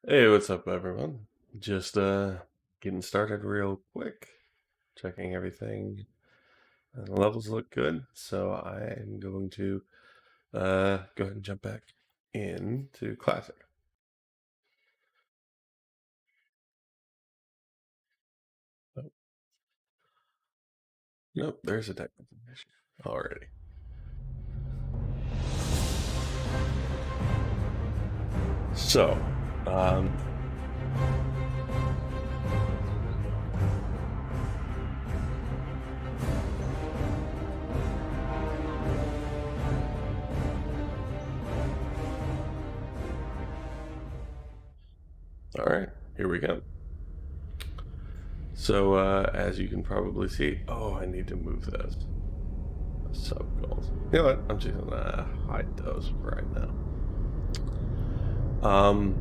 Hey, what's up, everyone? Just getting started real quick, checking everything. The levels look good, so I am going to go ahead and jump back into Classic. Oh, nope, there's a technical issue already. So, um, all right, here we go. So, as you can probably see, oh, I need to move those sub goals. You know what? I'm just gonna hide those for right now. Um,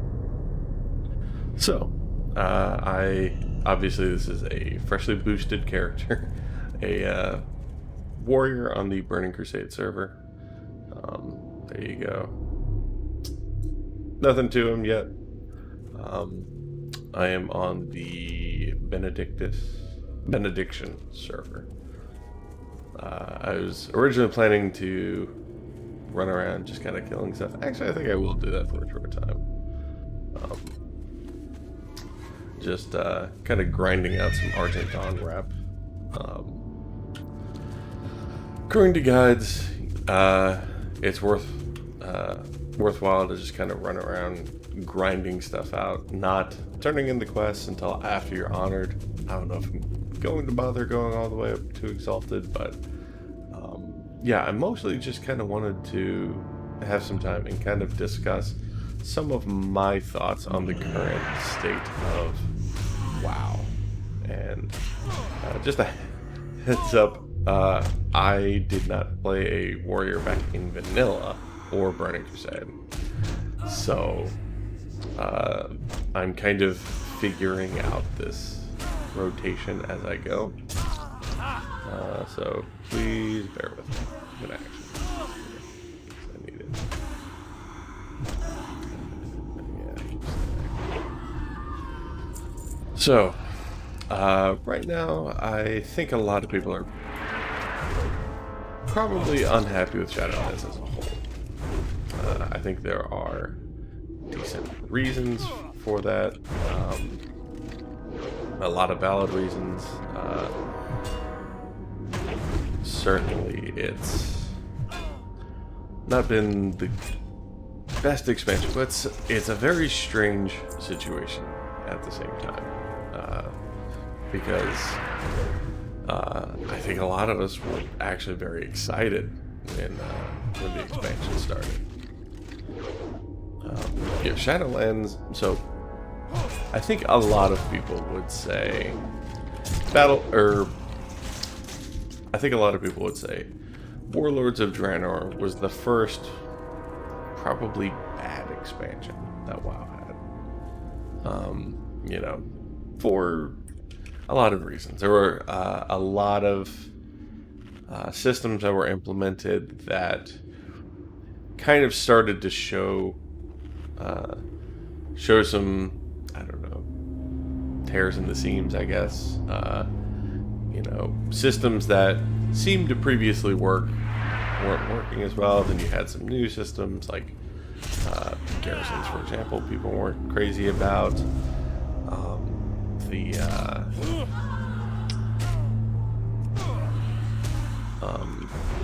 So, I obviously this is a freshly boosted character, a warrior on the Burning Crusade server. There you go. Nothing to him yet. I am on the Benediction server. I was originally planning to run around just kind of killing stuff. Actually, I think I will do that for a short time. Um, just kind of grinding out some Argent Dawn rep. According to guides, it's worthwhile to just kind of run around grinding stuff out, not turning in the quests until after you're honored. I don't know if I'm going to bother going all the way up to Exalted, but yeah, I mostly just kind of wanted to have some time and kind of discuss some of my thoughts on the current state of WoW. And just a heads up, I did not play a warrior back in vanilla or Burning Crusade. So I'm kind of figuring out this rotation as I go. So please bear with me. I'm gonna actually. I need it. Yeah. So, right now, I think a lot of people are probably unhappy with Shadowlands as a whole. I think there are decent reasons for that. A lot of valid reasons. Certainly, it's not been the best expansion, but it's a very strange situation at the same time. Because I think a lot of us were actually very excited when the expansion started. Yeah, Shadowlands. So I think a lot of people would say I think a lot of people would say Warlords of Draenor was the first probably bad expansion that WoW had. You know, for a lot of reasons. There were a lot of systems that were implemented that kind of started to show some, I don't know, tears in the seams, I guess. Systems that seemed to previously work weren't working as well. Then you had some new systems like garrisons, for example, people weren't crazy about.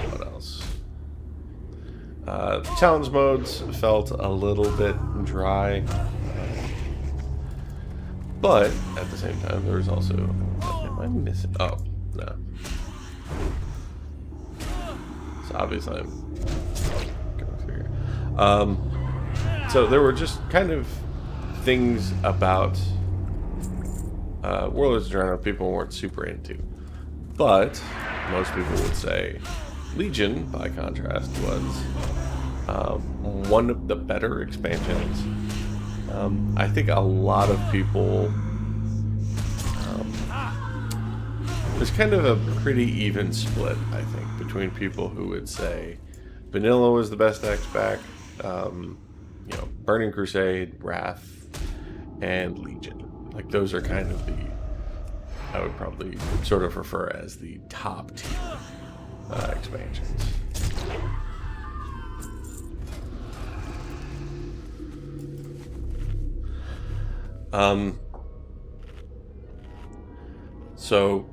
What else? Challenge modes felt a little bit dry, but at the same time, there was also. Am I missing? Oh, no. So obviously, I'm going through here. So there were just kind of things about Warlords of Draenor people weren't super into, but most people would say Legion, by contrast, was one of the better expansions. I think a lot of people. There's kind of a pretty even split, I think, between people who would say Vanilla was the best X-Pack, Burning Crusade, Wrath, and Legion. Like, those are kind of the, I would probably sort of refer as the top tier expansions. So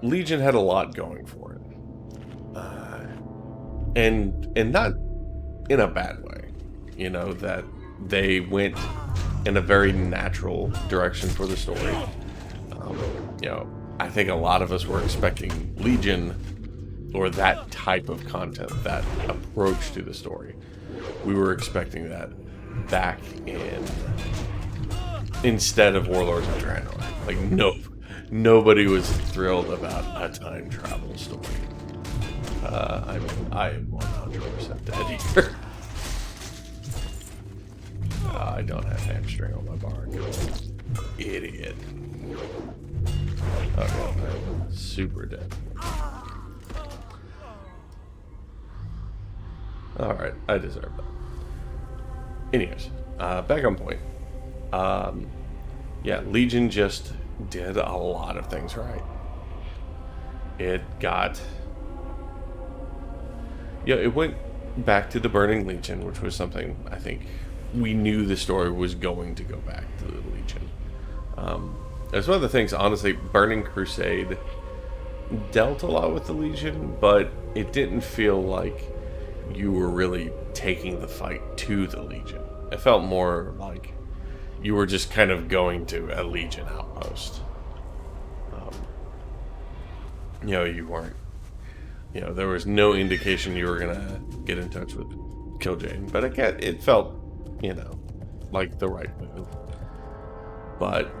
Legion had a lot going for it, and not in a bad way. You know, that they went in a very natural direction for the story. You know, I think a lot of us were expecting Legion, or that type of content, that approach to the story. We were expecting that back instead of Warlords of Draenor. Like, nobody was thrilled about a time travel story. I mean, I am 100% dead here. I don't have hamstring on my bar. Idiot. Okay, I'm super dead. Alright, I deserve that. Anyways, back on point. Yeah, Legion just did a lot of things right. It got... Yeah, it went back to the Burning Legion, which was something I think we knew the story was going to go back to the Legion. It's one of the things, honestly, Burning Crusade dealt a lot with the Legion, but it didn't feel like you were really taking the fight to the Legion. It felt more like you were just kind of going to a Legion outpost. You know, you weren't... You know, there was no indication you were gonna get in touch with Kil'jaeden, but again, it felt, you know, like the right move. But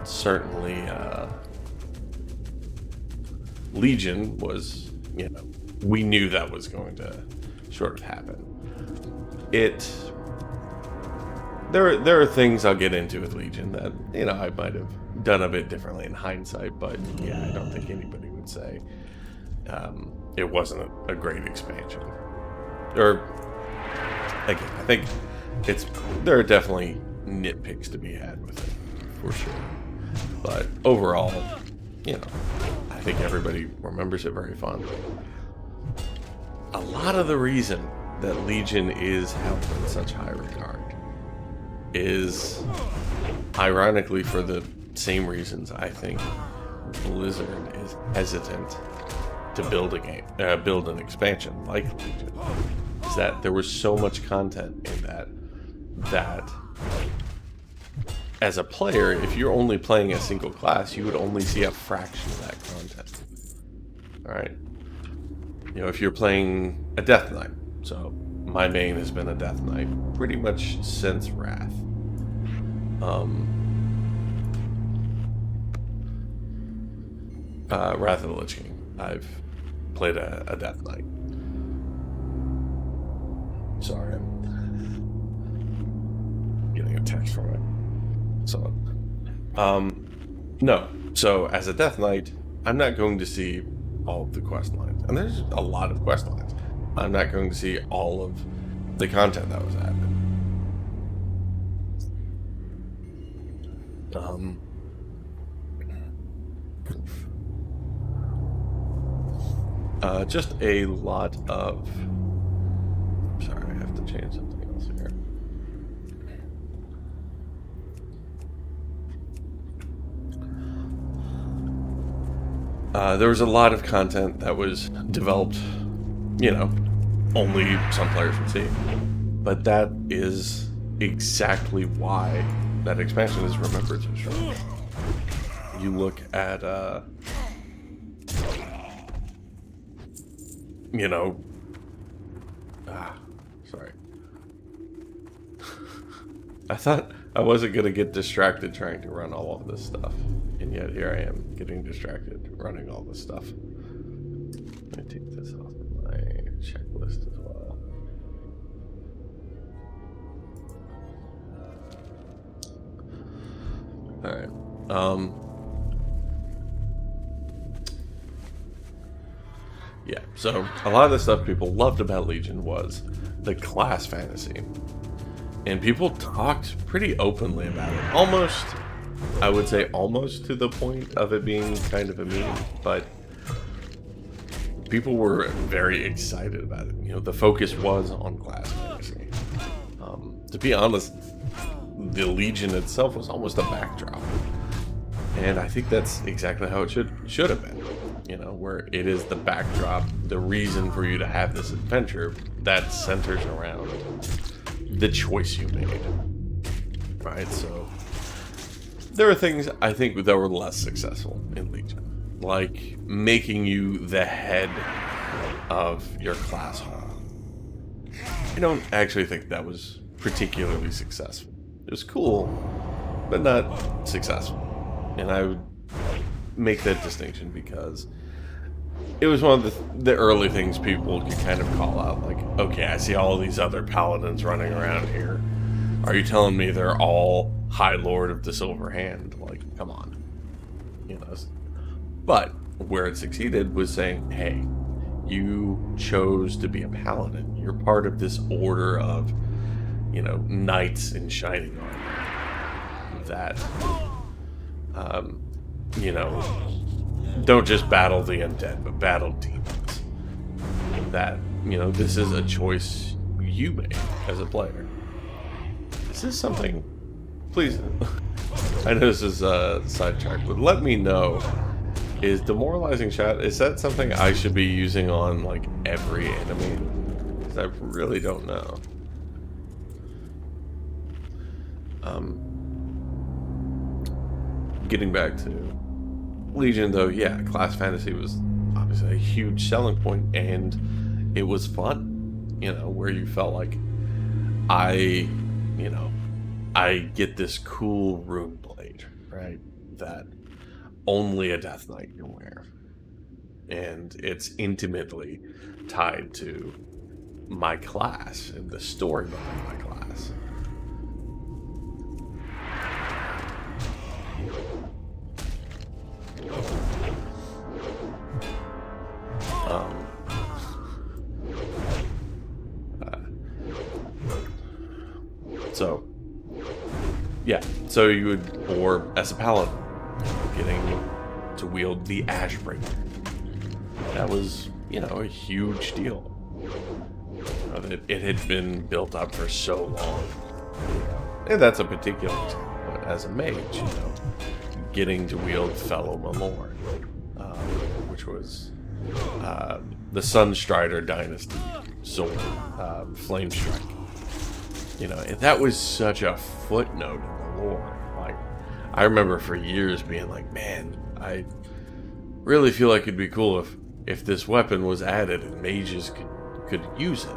certainly, Legion was, you know, we knew that was going to sort of happen. There are things I'll get into with Legion that, you know, I might have done a bit differently in hindsight, but yeah, I don't think anybody would say it wasn't a great expansion. Or, again, I think there are definitely nitpicks to be had with it, for sure. But overall, you know, I think everybody remembers it very fondly. A lot of the reason that Legion is held in such high regard is, ironically, for the same reasons I think Blizzard is hesitant to build a game, build an expansion like Legion. Is that there was so much content in that as a player, if you're only playing a single class, you would only see a fraction of that content. All right, you know, if you're playing a Death Knight, so my main has been a Death Knight pretty much since Wrath. Wrath of the Lich King. I've played a Death Knight. Sorry, I'm getting a text from it. So, no. So as a Death Knight, I'm not going to see all of the quest lines, and there's a lot of quest lines. I'm not going to see all of the content that was added. Just a lot of... Sorry, I have to change something else here. There was a lot of content that was developed, you know, only some players would see. But that is exactly why that expansion is remembered so strongly. You look at, you know, sorry. I thought I wasn't going to get distracted trying to run all of this stuff. And yet here I am getting distracted running all this stuff. Let me take this off of my checklist as well. Alright. Yeah, so a lot of the stuff people loved about Legion was the class fantasy. And people talked pretty openly about it. Almost, I would say almost to the point of it being kind of a meme, but people were very excited about it. You know, the focus was on class fantasy. To be honest, the Legion itself was almost a backdrop. And I think that's exactly how it should have been. You know, where it is the backdrop, the reason for you to have this adventure that centers around the choice you made. Right? So there are things I think that were less successful in Legion, like making you the head of your class hall. I don't actually think that was particularly successful. It was cool, but not successful. And I would make that distinction because it was one of the early things people could kind of call out, like, okay, I see all these other paladins running around here. Are you telling me they're all High Lord of the Silver Hand? Like, come on. You know. But where it succeeded was saying, hey, you chose to be a paladin. You're part of this order of, you know, knights in shining armor that, you know, don't just battle the undead, but battle demons. That, you know, this is a choice you made as a player. Is this something, please, I know this is a sidetrack, but let me know, is demoralizing chat, is that something I should be using on, like, every enemy? Because I really don't know. Getting back to Legion, though, yeah, class fantasy was obviously a huge selling point, and it was fun, you know, where you felt like I get this cool rune blade, right, that only a Death Knight can wear, and it's intimately tied to my class and the story behind my class. So, yeah, so you would, or as a paladin, getting to wield the Ashbringer. That was, you know, a huge deal. You know, it had been built up for so long. And that's a particular example. But as a mage, you know, getting to wield Fellow Malorn, which was the Sunstrider Dynasty sword, Flame Strike. You know, and that was such a footnote in the lore. Like, I remember for years being like, man, I really feel like it'd be cool if this weapon was added and mages could use it.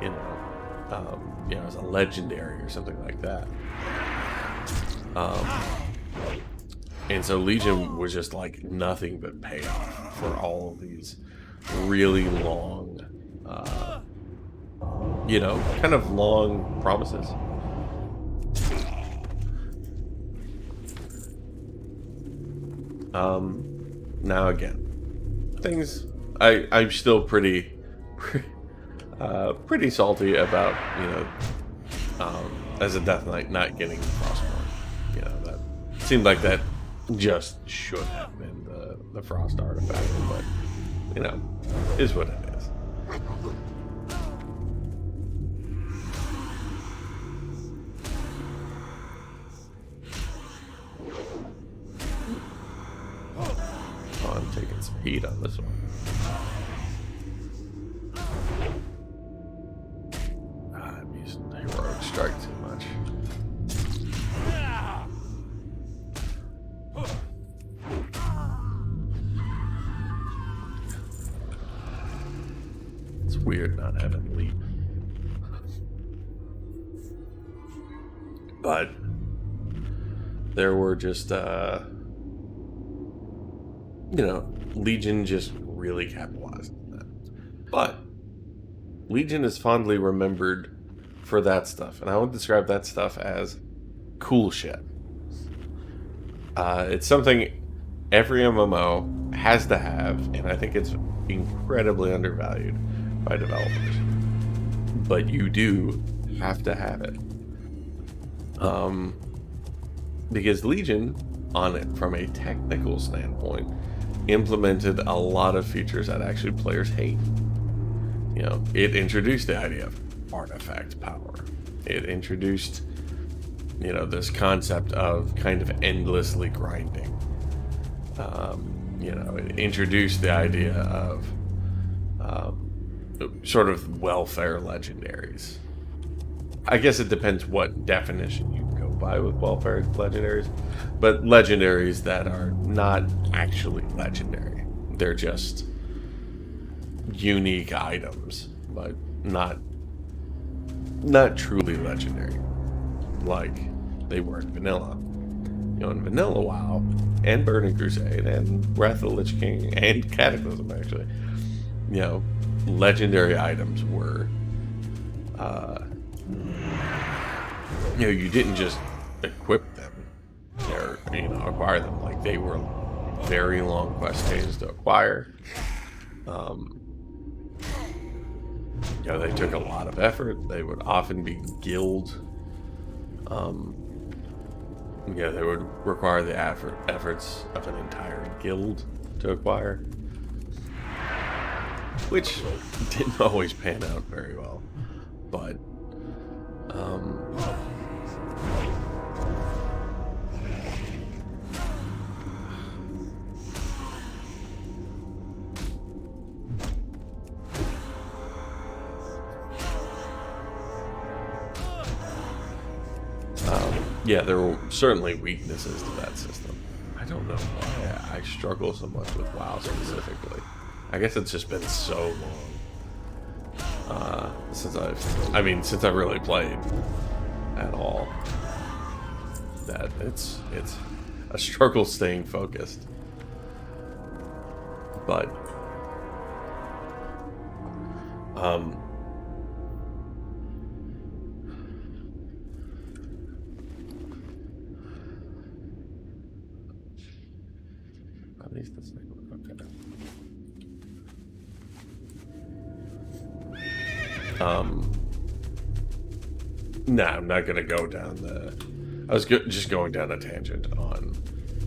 You know, as a legendary or something like that. And so Legion was just like nothing but payoff for all of these really long, you know, kind of long promises. Now again, things I'm still pretty salty about, you know, as a Death Knight not getting Frostborn. You know, that seemed like that just should have been the Frost artifact, but you know, is what it is. Oh, I'm taking some heat on this one. I'm using Heroic Strike too much. It's weird not having leap. But there were just, you know, Legion just really capitalized on that. But Legion is fondly remembered for that stuff, and I would describe that stuff as cool shit. It's something every MMO has to have, and I think it's incredibly undervalued by developers. But you do have to have it. Because Legion, on it from a technical standpoint, implemented a lot of features that actually players hate. It introduced the idea of artifact power. It introduced, this concept of kind of endlessly grinding. It introduced the idea of sort of welfare legendaries. I guess it depends what definition you go by with welfare legendaries, but legendaries that are not actually legendary. They're just unique items, but not truly legendary, like they were in vanilla. In vanilla WoW, and Burning Crusade, and Wrath of the Lich King, and Cataclysm, actually, legendary items were, you didn't just equip them or, acquire them. Like, they were very long quest stages to acquire. They took a lot of effort. They would often be guild. They would require the efforts of an entire guild to acquire, which didn't always pan out very well. But yeah, there were certainly weaknesses to that system. I don't know why I struggle so much with WoW specifically. I guess it's just been so long since I've really played at all, that it's a struggle staying focused. But at least that's like, okay. No, I'm not gonna go down I was just going down a tangent on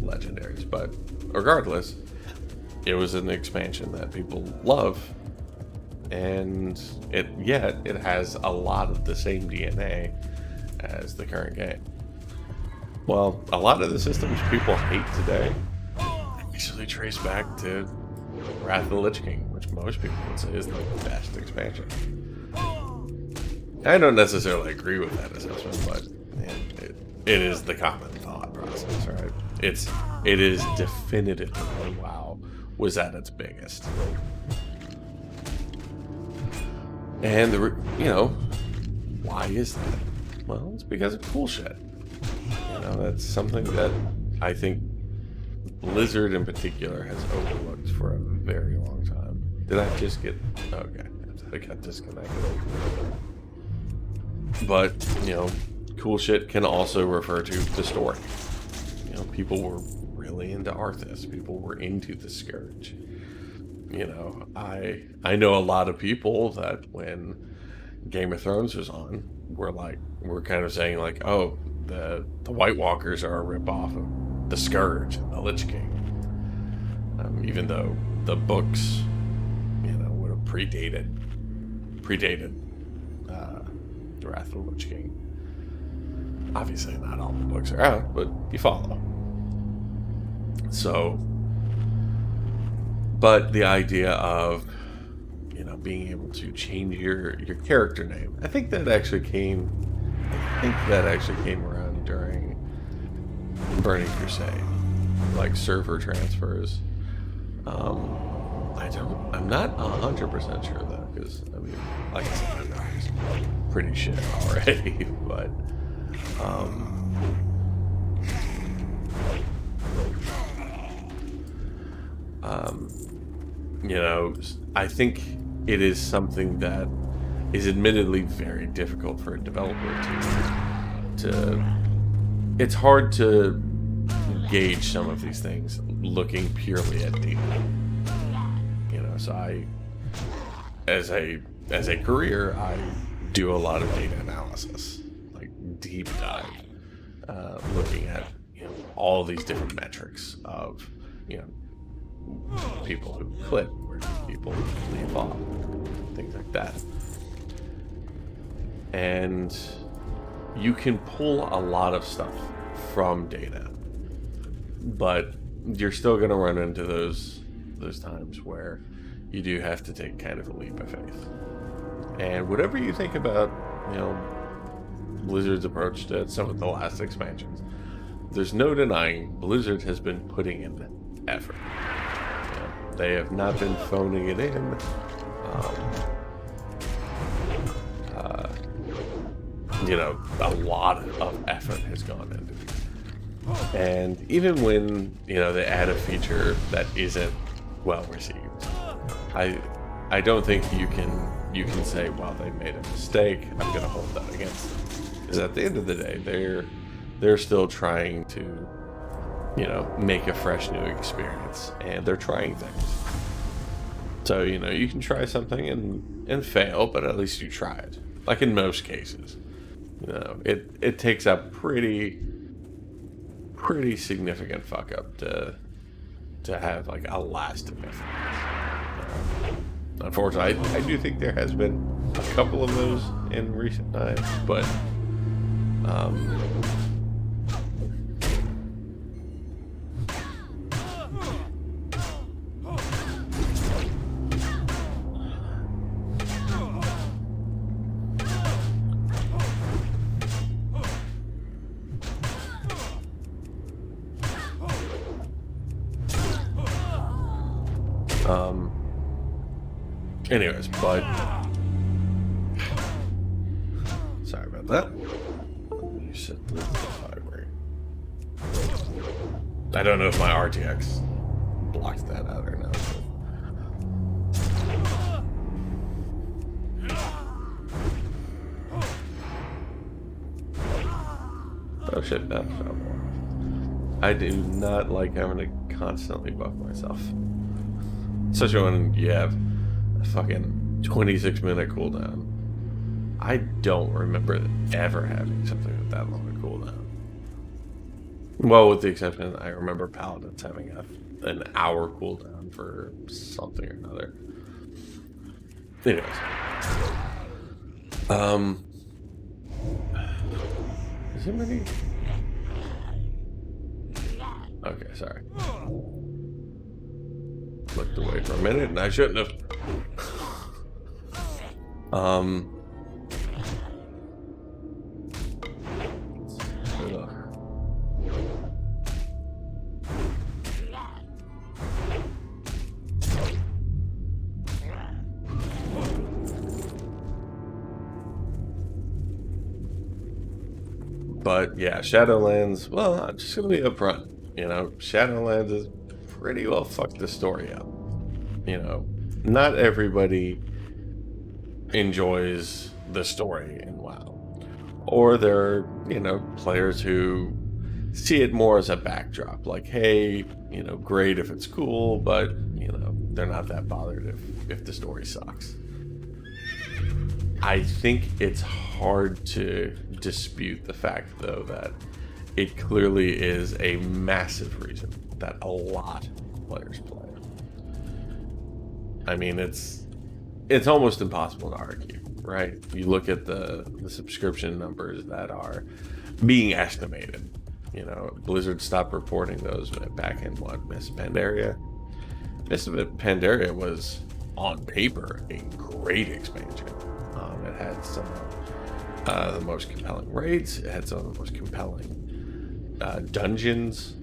Legendaries, but regardless, it was an expansion that people love, and it has a lot of the same DNA as the current game. Well, a lot of the systems people hate today actually trace back to Wrath of the Lich King, which most people would say is the best expansion. I don't necessarily agree with that assessment, but man, it is the common thought process, right? It is definitively when WoW was at its biggest. And why is that? Well, it's because of cool shit. That's something that I think Blizzard in particular has overlooked for a very long time. Did I just get... Okay, I got disconnected. But, cool shit can also refer to the story. People were really into Arthas. People were into the Scourge. I know a lot of people that when Game of Thrones was on, we're kind of saying like, oh, the White Walkers are a ripoff of the Scourge and the Lich King. Even though the books, would have predated the Wrath of the Lich King. Obviously, not all the books are out, but you follow. So, but the idea of, being able to change your character name, I think that actually came around during Burning Crusade, like server transfers. I'm not 100% sure though, because like I said, I'm pretty shit already, but I think it is something that is admittedly very difficult for a developer to it's hard to gauge some of these things looking purely at data. So as a career, I do a lot of data analysis, like deep dive. looking at all these different metrics of people who click, where people leave off, things like that. And you can pull a lot of stuff from data, but you're still going to run into those times where you do have to take kind of a leap of faith. And whatever you think about, Blizzard's approach to some of the last expansions, there's no denying Blizzard has been putting in effort. They have not been phoning it in. A lot of effort has gone into it. And even when, they add a feature that isn't well received, I don't think you can say, well, they made a mistake, I'm going to hold that against them. Because at the end of the day, they're still trying to, make a fresh new experience, and they're trying things. So, you can try something and fail, but at least you tried. Like in most cases. It takes a pretty significant fuck up to have like a lasting effect. Unfortunately, I do think there has been a couple of those in recent times, but anyways, but sorry about that. You said library. I don't know if my RTX blocked that out or not. Oh shit, no. I do not like having to constantly buff myself. Especially when you have a fucking 26-minute cooldown. I don't remember ever having something with that long a cooldown. Well, with the exception, I remember Paladins having an hour cooldown for something or another. Anyways. Is there many? Okay, sorry. Looked away for a minute and I shouldn't have. But yeah, Shadowlands, well, I'm just gonna be upfront. Shadowlands is pretty well fucked the story up. Not everybody enjoys the story in WoW. Or there are, players who see it more as a backdrop. Like, hey, great if it's cool, but, they're not that bothered if the story sucks. I think it's hard to dispute the fact, though, that it clearly is a massive reason that a lot of players play. I mean, it's almost impossible to argue, right? You look at the subscription numbers that are being estimated. Blizzard stopped reporting those back in Mists of Pandaria. Mists of Pandaria was, on paper, a great expansion. It had some of the most compelling raids. It had some of the most compelling dungeons,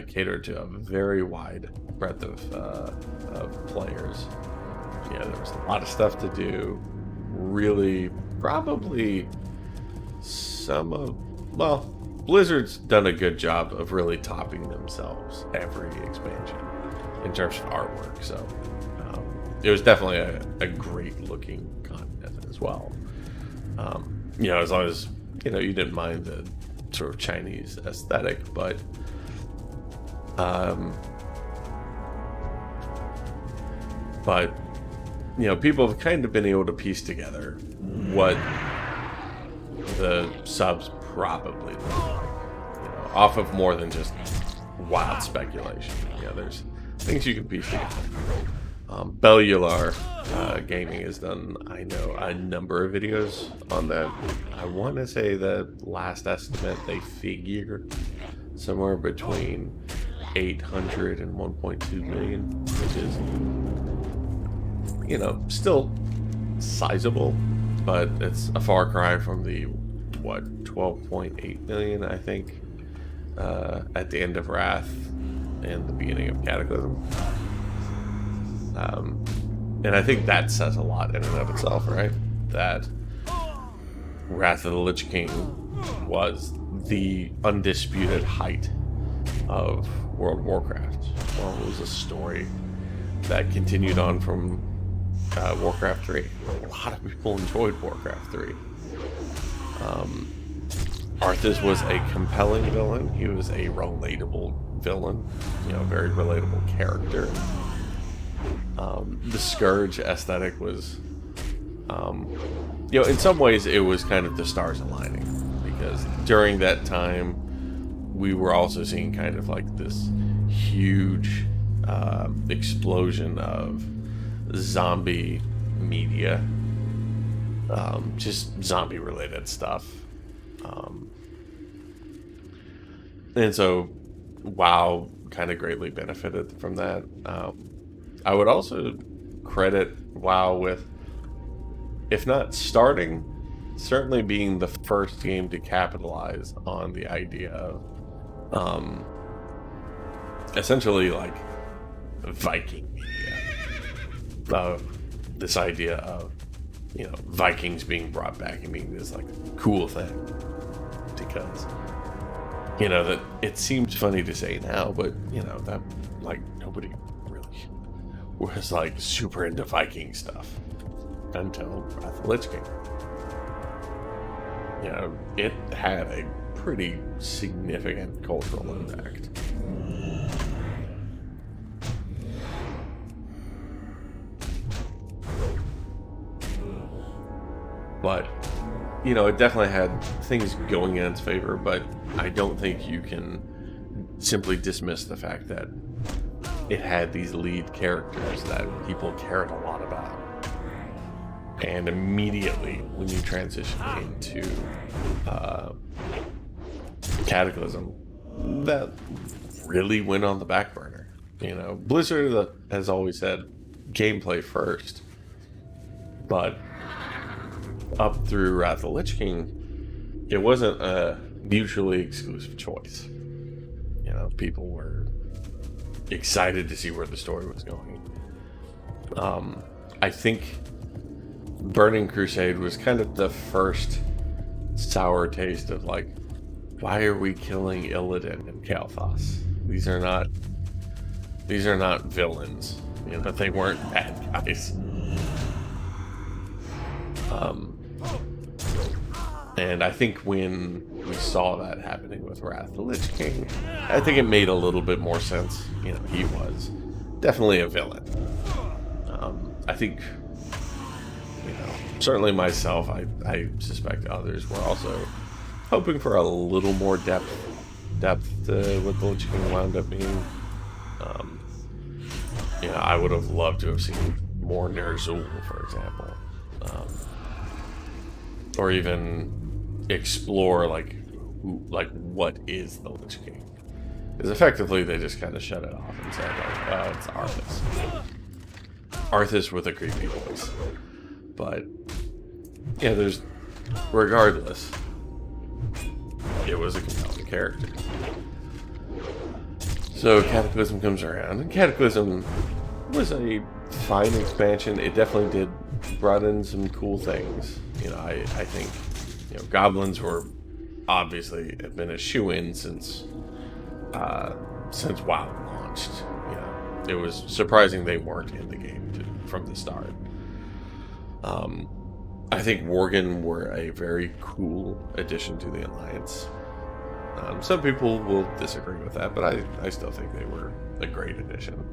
catered to a very wide breadth of players. There was a lot of stuff to do. Really, probably Blizzard's done a good job of really topping themselves every expansion in terms of artwork. So it was definitely a great looking content as well. As long as you didn't mind the sort of Chinese aesthetic, but people have kind of been able to piece together what the subs probably look like. off of more than just wild speculation. There's things you can piece together. Bellular Gaming has done, I know, a number of videos on that. I want to say the last estimate they figure somewhere between 800 and 1.2 million, which is, still sizable, but it's a far cry from the, 12.8 million, I think, at the end of Wrath and the beginning of Cataclysm. And I think that says a lot in and of itself, right? That Wrath of the Lich King was the undisputed height of World of Warcraft. Well, it was a story that continued on from Warcraft 3. A lot of people enjoyed Warcraft 3. Arthas was a compelling villain. He was a relatable villain, very relatable character. The Scourge aesthetic was, in some ways it was kind of the stars aligning, because during that time we were also seeing kind of like this huge explosion of zombie media, just zombie related stuff. And so WoW kind of greatly benefited from that. I would also credit WoW with, if not starting, certainly being the first game to capitalize on the idea of essentially like Viking media. This idea of Vikings being brought back and being this like cool thing, because that it seems funny to say now, but that like nobody really was like super into Viking stuff until Wrath of the Lich King. It had a pretty significant cultural impact. But it definitely had things going in its favor, but I don't think you can simply dismiss the fact that it had these lead characters that people cared a lot about. And immediately when you transition into Cataclysm, that really went on the back burner. Blizzard has always said gameplay first, but up through Wrath of the Lich King, it wasn't a mutually exclusive choice. People were excited to see where the story was going. I think Burning Crusade was kind of the first sour taste of like, why are we killing Illidan and Kael'thas? These are not villains. They weren't bad guys. And I think when we saw that happening with Wrath of the Lich King, I think it made a little bit more sense. He was definitely a villain. I think, certainly myself, I suspect others were also hoping for a little more depth to what the Lich King wound up being. I would have loved to have seen more Ner'zhul, for example. Or even explore like what is the Lich King? Because effectively they just kind of shut it off and said like, it's Arthas. Arthas with a creepy voice. But there's, regardless, it was a compelling character. So Cataclysm comes around, and Cataclysm was a fine expansion. It definitely did brought in some cool things. I think goblins were obviously have been a shoe-in since WoW launched. It was surprising they weren't in the game from the start. I think Worgen were a very cool addition to the Alliance. Some people will disagree with that, but I still think they were a great addition.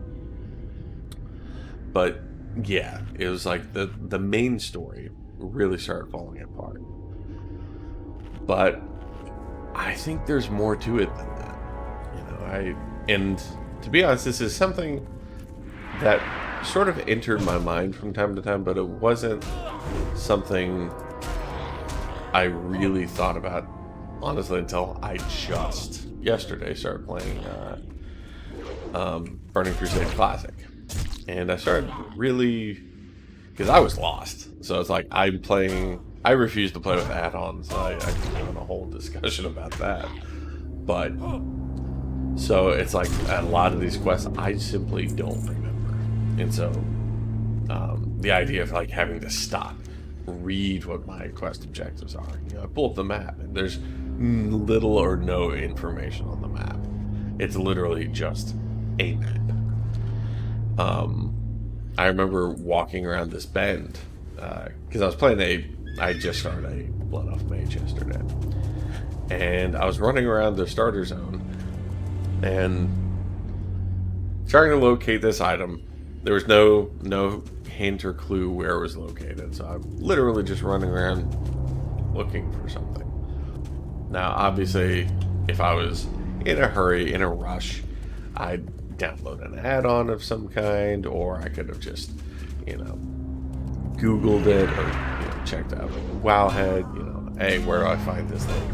But yeah, it was like the main story really started falling apart. But I think there's more to it than that. And to be honest, this is something that sort of entered my mind from time to time, but it wasn't something I really thought about, honestly, until I just yesterday started playing Burning Crusade Classic. And I started really, because I was lost. So it's like I refuse to play with add-ons. I could go on a whole discussion about that. But, so it's like a lot of these quests I simply don't remember. And so the idea of like having to stop, read what my quest objectives are. I pull up the map and there's little or no information on the map. It's literally just a map. I remember walking around this bend because I just started a Blood Elf Mage yesterday, and I was running around the starter zone and trying to locate this item. There was no hint or clue where it was located, so I'm literally just running around looking for something. Now, obviously, if I was in a hurry, in a rush, I'd download an add-on of some kind, or I could have just, Googled it, or checked out Wowhead, hey, where do I find this thing?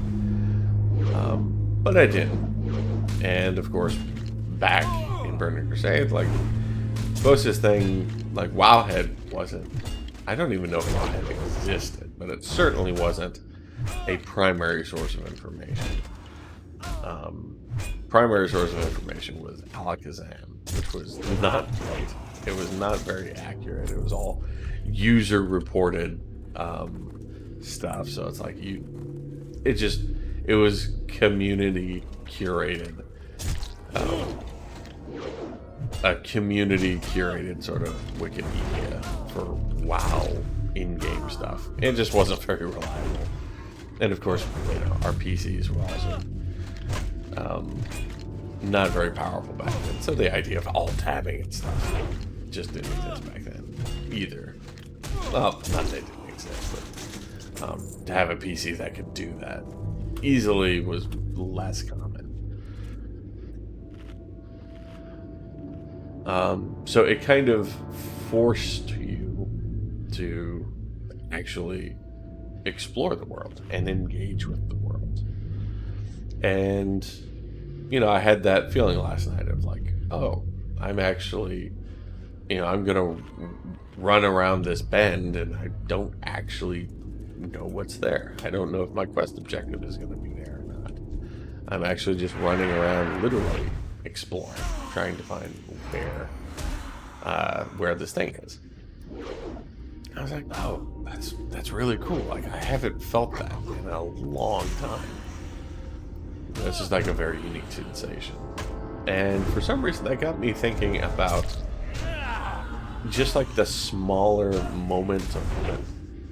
But I didn't. And of course, back in Burning Crusade, like, closest thing, like Wowhead wasn't, I don't even know if Wowhead existed, but it certainly wasn't a primary source of information. Primary source of information was Alakazam, which was not right. It was not very accurate. It was all user-reported stuff. So it's like it was community curated, a community curated sort of Wikipedia for WoW in-game stuff. It just wasn't very reliable. And of course, our PCs were also not very powerful back then. So the idea of alt-tabbing and stuff just didn't exist back then either. Well, not that it didn't exist, but to have a PC that could do that easily was less common. So it kind of forced you to actually explore the world and engage with the world. And, I had that feeling last night of like, oh, I'm actually, I'm going to run around this bend and I don't actually know what's there. I don't know if my quest objective is going to be there or not. I'm actually just running around, literally exploring, trying to find where this thing is. I was like, oh, that's really cool. Like, I haven't felt that in a long time. It's just like a very unique sensation. And for some reason, that got me thinking about just like the smaller moments of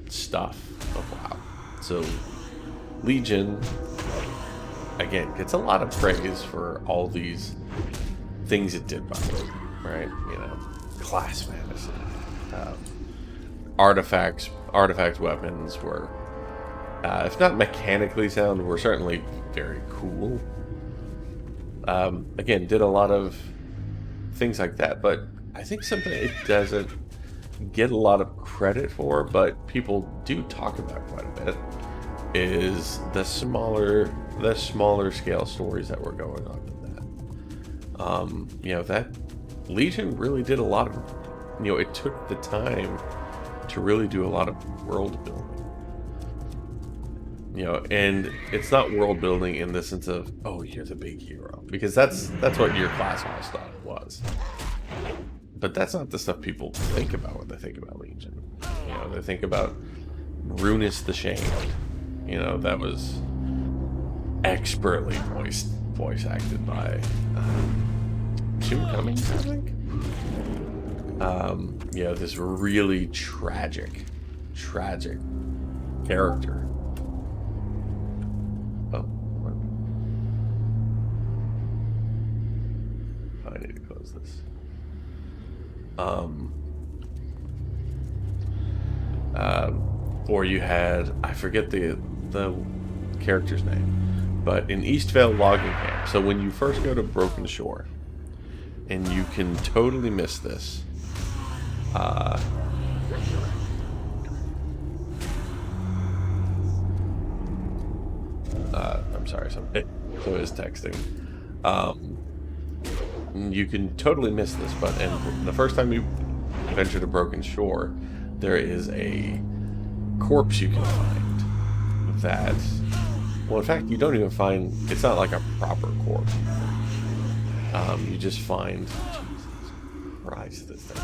stuff of WoW. So Legion, again, gets a lot of praise for all these things it did by it, right? Class fantasy. Artifact weapons were, if not mechanically sound, were certainly very cool. Again, did a lot of things like that, but I think something it doesn't get a lot of credit for, but people do talk about quite a bit, is the smaller scale stories that were going on in that. That Legion really did a lot of, it took the time to really do a lot of world building. And it's not world building in the sense of, oh, you're the big hero, because that's what your class all stuff was. But that's not the stuff people think about when they think about Legion. They think about Runus the Shamed. That was expertly voice acted by Jim Cummings, I think. This really tragic character. Oh, I need to close this. Or you had, I forget the character's name, But in Eastvale logging camp, so when you first go to Broken Shore, and you can totally miss this. I'm sorry, so is texting. You can totally miss this, but and the first time you venture to Broken Shore, there is a corpse you can find that, well, in fact, you don't even find, it's not like a proper corpse. You just find, Jesus Christ, this thing.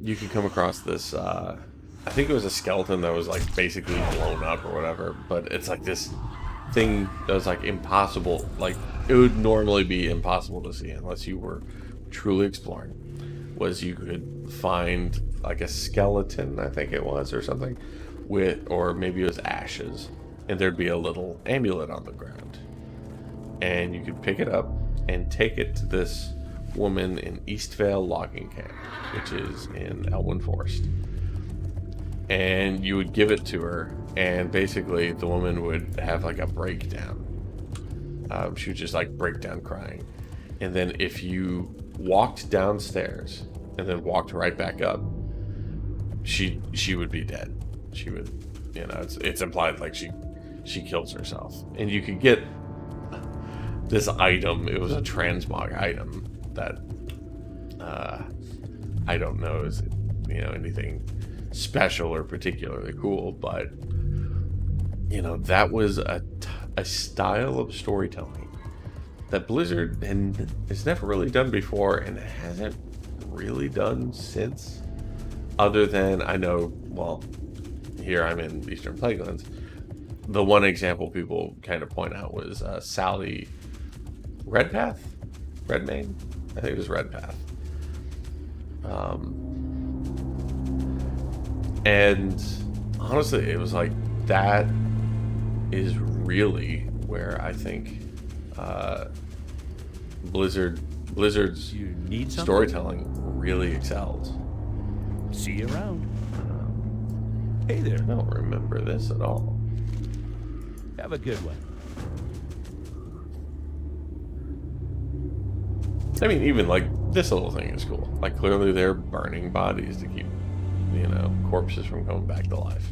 You can come across this, I think it was a skeleton that was like basically blown up or whatever, but it's like this thing that was like impossible, like it would normally be impossible to see unless you were truly exploring, was you could find like a skeleton, I think it was, or something, with, or maybe it was ashes, and there'd be a little amulet on the ground, and you could pick it up and take it to this woman in Eastvale logging camp, which is in Elwyn Forest, and you would give it to her, and basically the woman would have like a breakdown. She would just like break down crying, and then if you walked downstairs and then walked right back up, she would be dead. She would, you know, it's implied like she kills herself, and you could get this item. It was a transmog item that I don't know is, you know, anything special or particularly cool, but you know, that was a style of storytelling that Blizzard has never really done before, and hasn't really done since, other than, I know, well, here I'm in Eastern Plaguelands, the one example people kind of point out was Sally Redpath? Redmayne? I think it was Redpath. And honestly, it was like, that is really where I think Blizzard's storytelling really excels. See you around. Hey there. I don't remember this at all. Have a good one. I mean, even like this little thing is cool. Like, clearly they're burning bodies to keep, you know, corpses from coming back to life.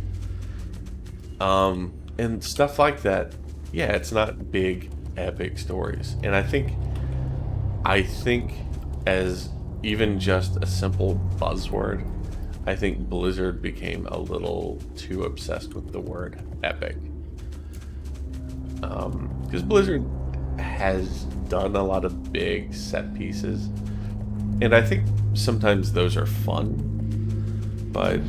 And stuff like that. Yeah, it's not big, epic stories. And I think as even just a simple buzzword, I think Blizzard became a little too obsessed with the word epic. Because Blizzard has done a lot of big set pieces, and I think sometimes those are fun, but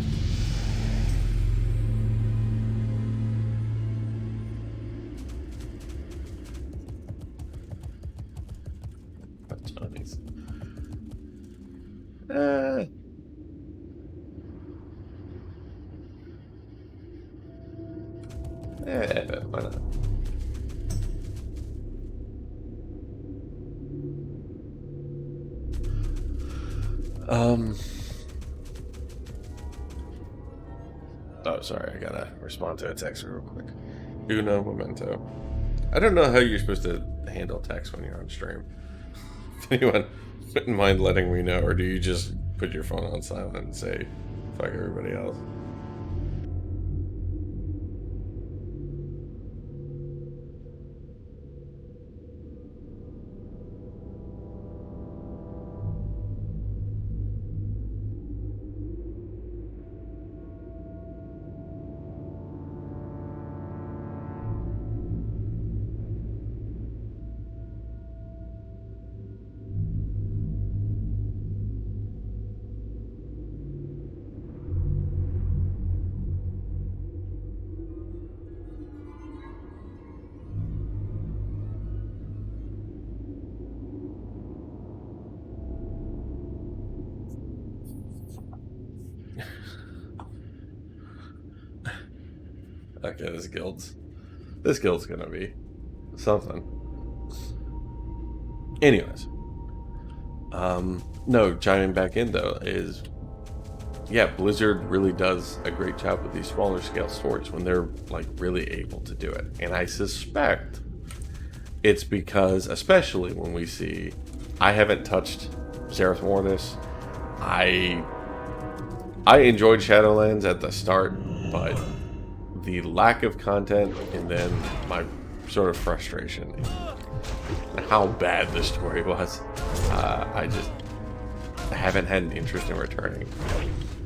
why not? Oh, sorry, I gotta respond to a text real quick. Uno momento. I don't know how you're supposed to handle text when you're on stream. If anyone wouldn't mind letting me know, or do you just put your phone on silent and say, fuck everybody else? Okay, this guild's gonna be something. Anyways, no, chiming back in though is yeah, Blizzard really does a great job with these smaller scale stories when they're like really able to do it. And I suspect it's because, especially when we see, I haven't touched Zereth Mortis. I enjoyed Shadowlands at the start, but the lack of content and then my sort of frustration and how bad the story was, I just haven't had an interest in returning.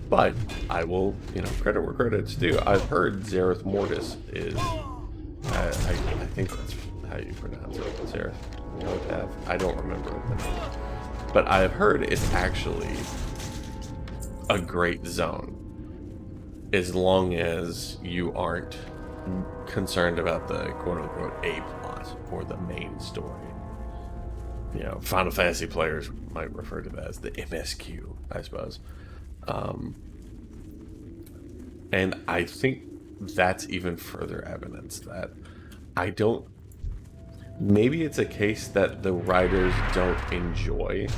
But I will, credit where credit's due. I've heard Zereth Mortis is, I think that's how you pronounce it, Zereth Mortis. I don't remember the name. But I've heard it's actually a great zone, as long as you aren't concerned about the quote-unquote A plot or the main story. Final Fantasy players might refer to that as the MSQ, I suppose. And I think that's even further evidence that maybe it's a case that the writers don't enjoy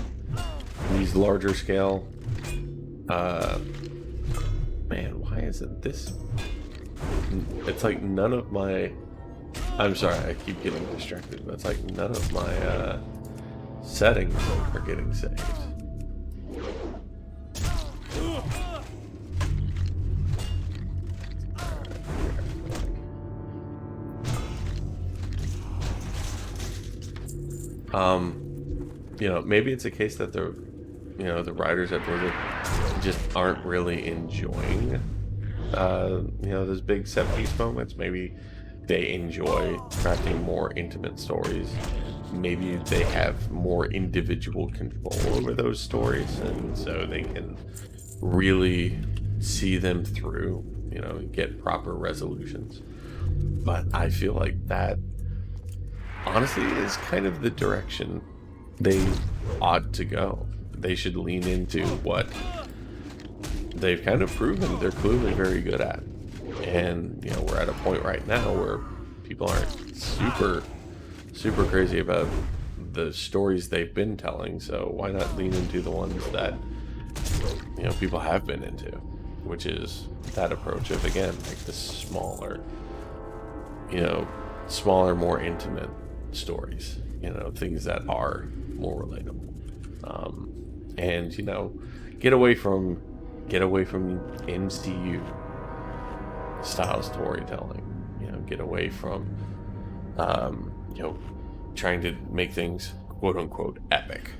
these larger scale. Man, why isn't this? It's like none of my. I'm sorry, I keep getting distracted, but it's like none of my settings are getting saved. Maybe it's a case that the writers at Blizzard just aren't really enjoying, those big set piece moments. Maybe they enjoy crafting more intimate stories. Maybe they have more individual control over those stories, and so they can really see them through, get proper resolutions. But I feel like that, honestly, is kind of the direction they ought to go. They should lean into what they've kind of proven they're clearly very good at. And, we're at a point right now where people aren't super crazy about the stories they've been telling. So why not lean into the ones that, people have been into, which is that approach of, again, like the smaller, more intimate stories, things that are more relatable. And get away from MCU style storytelling. Get away from trying to make things quote unquote epic.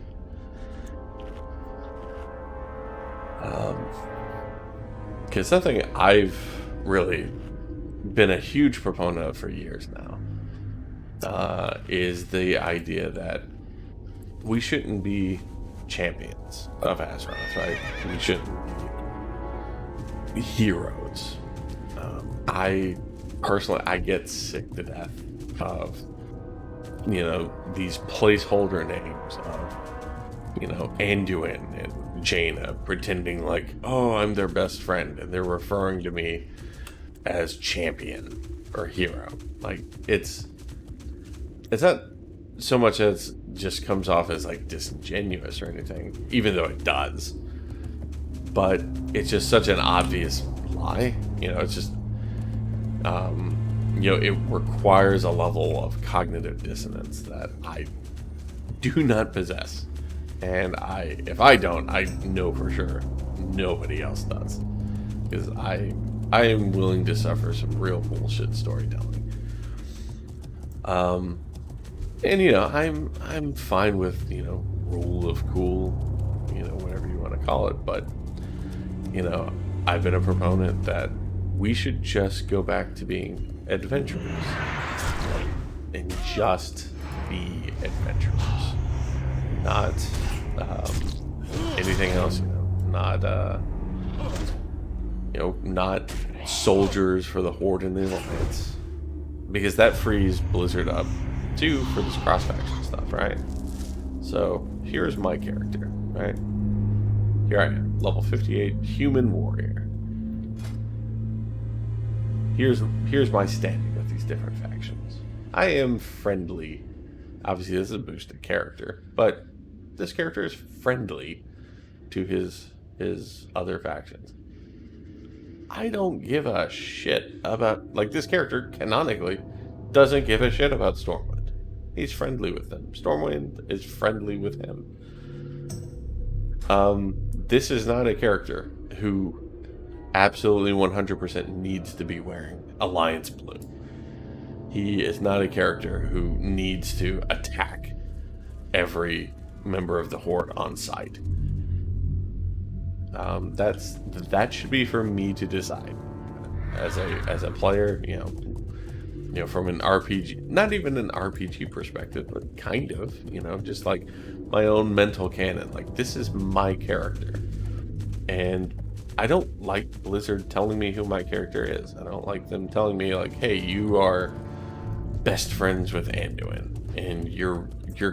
Because something I've really been a huge proponent of for years now is the idea that we shouldn't be champions of Azeroth, right? We shouldn't be heroes. I get sick to death of these placeholder names of Anduin and Jaina pretending like, oh, I'm their best friend, and they're referring to me as champion or hero. Like, it's not so much as just comes off as like disingenuous or anything, even though it does, but it's just such an obvious lie. It's just it requires a level of cognitive dissonance that I do not possess, and if I don't, I know for sure nobody else does, because I am willing to suffer some real bullshit storytelling. And I'm fine with rule of cool, whatever you want to call it, but I've been a proponent that we should just go back to being adventurers and just be adventurers, not anything else. Not soldiers for the Horde and the Alliance, because that frees Blizzard up too for this cross-faction stuff, right? So here's my character, right? Here I am, level 58, human warrior. Here's my standing with these different factions. I am friendly. Obviously, this is a boosted character, but this character is friendly to his his other factions. I don't give a shit about, like, this character canonically doesn't give a shit about Stormwind. He's friendly with them. Stormwind is friendly with him. This is not a character who absolutely 100% needs to be wearing Alliance blue. He is not a character who needs to attack every member of the Horde on sight. That should be for me to decide as a player. You know, from an RPG, not even an RPG perspective, but kind of, just like my own mental canon. Like, this is my character, and I don't like Blizzard telling me who my character is. I don't like them telling me, like, hey, you are best friends with Anduin, and you're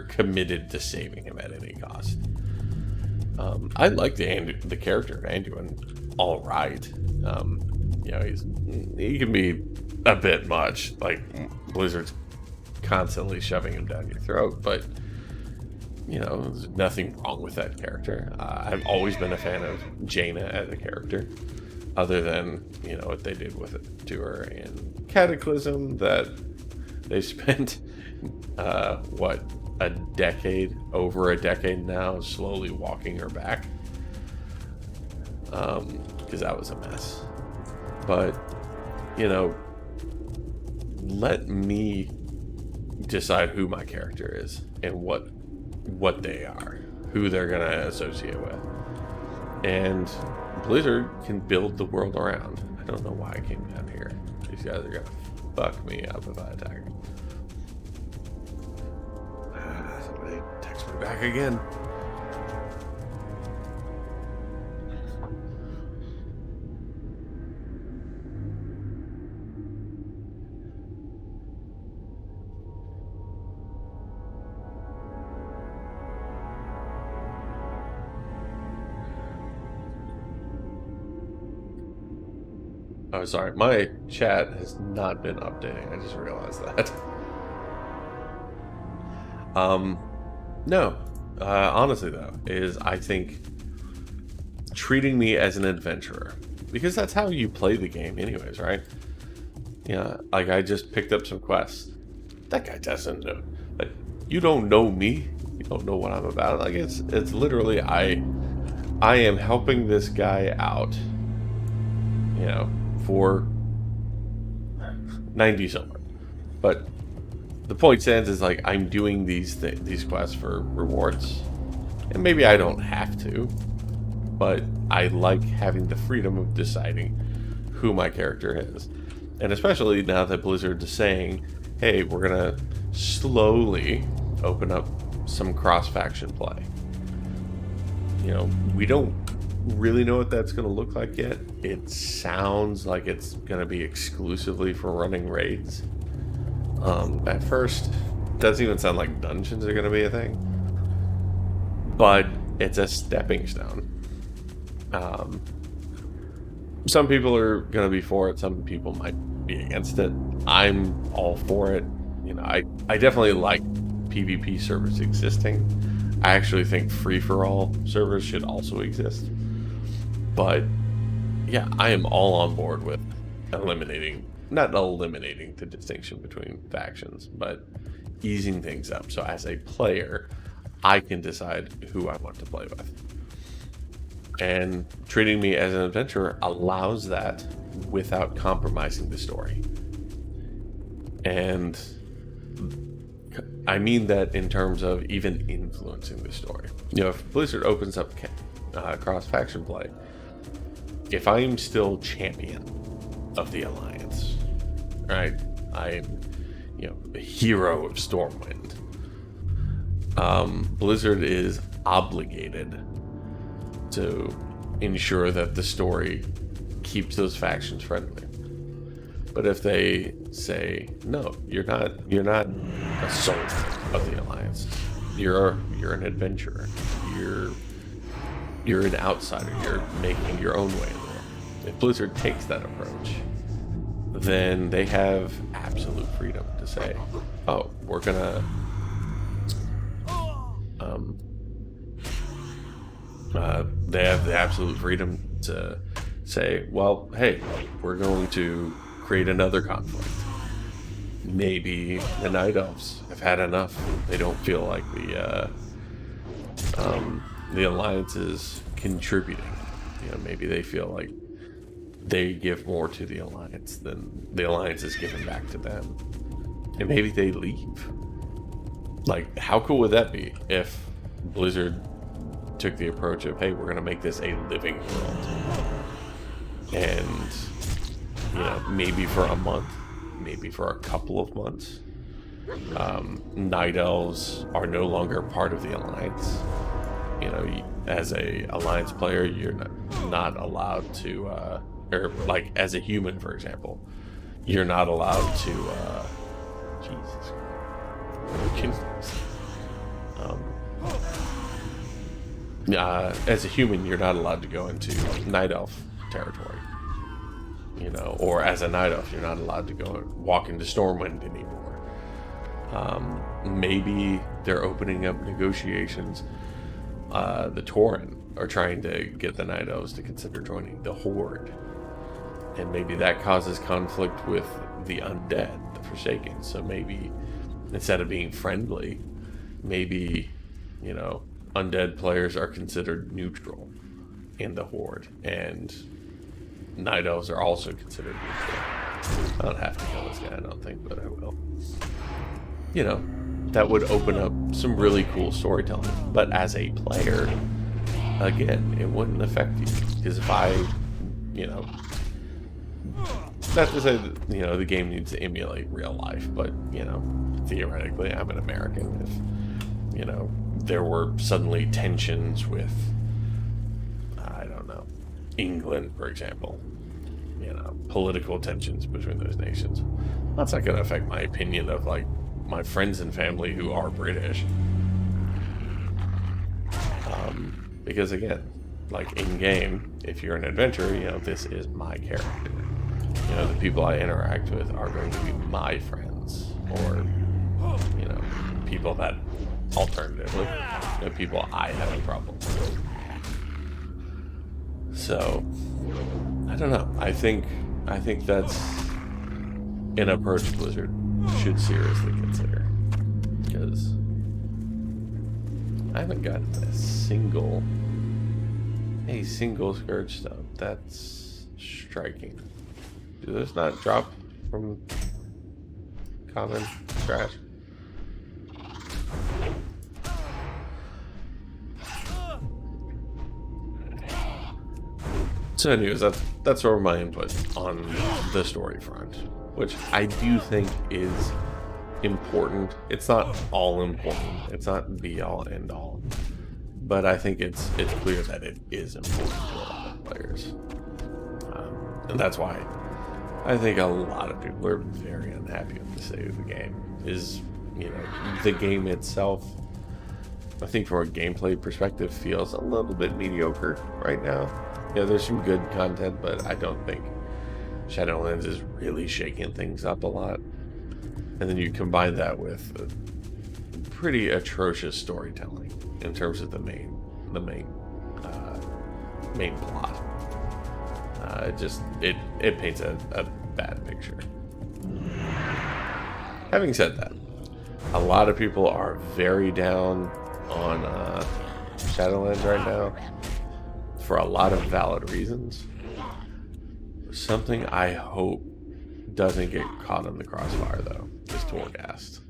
committed to saving him at any cost. I like the character of Anduin, all right. He can be a bit much. Like, Blizzard's constantly shoving him down your throat, but there's nothing wrong with that character. I've always been a fan of Jaina as a character, other than what they did with it to her in Cataclysm. That they spent over a decade now, slowly walking her back, because that was a mess. But let me decide who my character is and what they are, who they're gonna associate with, and Blizzard can build the world around. I don't know why I came down here. These guys are gonna fuck me up if I attack. Somebody text me back again. Oh, sorry. My chat has not been updating. I just realized that. No. Honestly, though, is I think treating me as an adventurer. Because that's how you play the game anyways, right? Yeah, like, I just picked up some quests. That guy doesn't know. Like, you don't know me. You don't know what I'm about. Like, it's literally, I am helping this guy out. For 90 somewhere. But the point stands is, like, I'm doing these quests for rewards, and maybe I don't have to, but I like having the freedom of deciding who my character is. And especially now that Blizzard is saying, hey, we're gonna slowly open up some cross-faction play. We don't really know what that's going to look like yet. It sounds like it's going to be exclusively for running raids. At first, it doesn't even sound like dungeons are going to be a thing, but it's a stepping stone. Some people are going to be for it. Some people might be against it. I'm all for it. I definitely like PvP servers existing. I actually think free-for-all servers should also exist. But yeah, I am all on board with not eliminating the distinction between factions, but easing things up. So as a player, I can decide who I want to play with. And treating me as an adventurer allows that without compromising the story. And I mean that in terms of even influencing the story. If Blizzard opens up cross-faction play, if I'm still champion of the Alliance, right? I'm, the hero of Stormwind. Blizzard is obligated to ensure that the story keeps those factions friendly. But if they say, no, you're not a soldier of the Alliance. You're an adventurer. You're an outsider. You're making your own way in the world. If Blizzard takes that approach, then they have absolute freedom to say, oh, we're gonna They have the absolute freedom to say, well, hey, we're going to create another conflict. Maybe the Night Elves have had enough. They don't feel like the Alliance is contributing. Maybe they feel like they give more to the Alliance than the Alliance is giving back to them. And maybe they leave. Like, how cool would that be if Blizzard took the approach of, hey, we're going to make this a living world. And, maybe for a month, maybe for a couple of months, Night Elves are no longer part of the Alliance. As a Alliance player, you're not allowed to, or like as a human, for example, you're not allowed to, Jesus. As a human, you're not allowed to go into Night Elf territory. Or as a Night Elf, you're not allowed to go walk into Stormwind anymore. Maybe they're opening up negotiations. The Tauren are trying to get the Night Elves to consider joining the Horde. And maybe that causes conflict with the Undead, the Forsaken. So maybe instead of being friendly, maybe, Undead players are considered neutral in the Horde. And Night Elves are also considered neutral. I don't have to kill this guy, I don't think, but I will. That would open up some really cool storytelling. But as a player, again, it wouldn't affect you. Because if I, not to say that, the game needs to emulate real life, but, theoretically, I'm an American. If, there were suddenly tensions with, I don't know, England, for example, political tensions between those nations, that's not going to affect my opinion of, like, my friends and family who are British. Because, again, like, in-game, if you're an adventurer, this is my character. The people I interact with are going to be my friends, or, people that, alternatively, people I have a problem with. So, I don't know. I think that's an approach Blizzard should seriously consider. Because I haven't gotten a single Scourge stone. That's striking. Do those not drop from common trash? So anyways, that's sort of my input on the story front, which I do think is important. It's not all important. It's not be all end all. But I think it's clear that it is important to a lot of players. And that's why I think a lot of people are very unhappy with the state of the game. Is, the game itself, I think from a gameplay perspective, feels a little bit mediocre right now. There's some good content, but I don't think Shadowlands is really shaking things up a lot. And then you combine that with pretty atrocious storytelling in terms of the main plot. It paints a bad picture. Having said that, a lot of people are very down on Shadowlands right now for a lot of valid reasons. Something I hope doesn't get caught in the crossfire, though, is Torghast.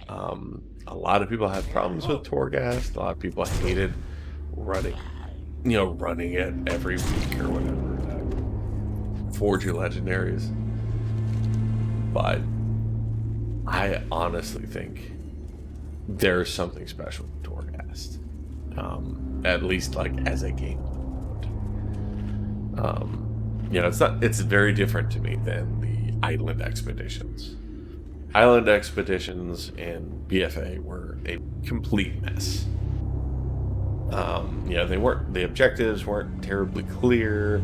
A lot of people have problems with Torghast. A lot of people hated running it every week or whatever. Forge your Legendaries. But I honestly think there's something special with Torghast. At least like as a game mode. It's very different to me than the Island Expeditions. Island Expeditions and BFA were a complete mess. The objectives weren't terribly clear.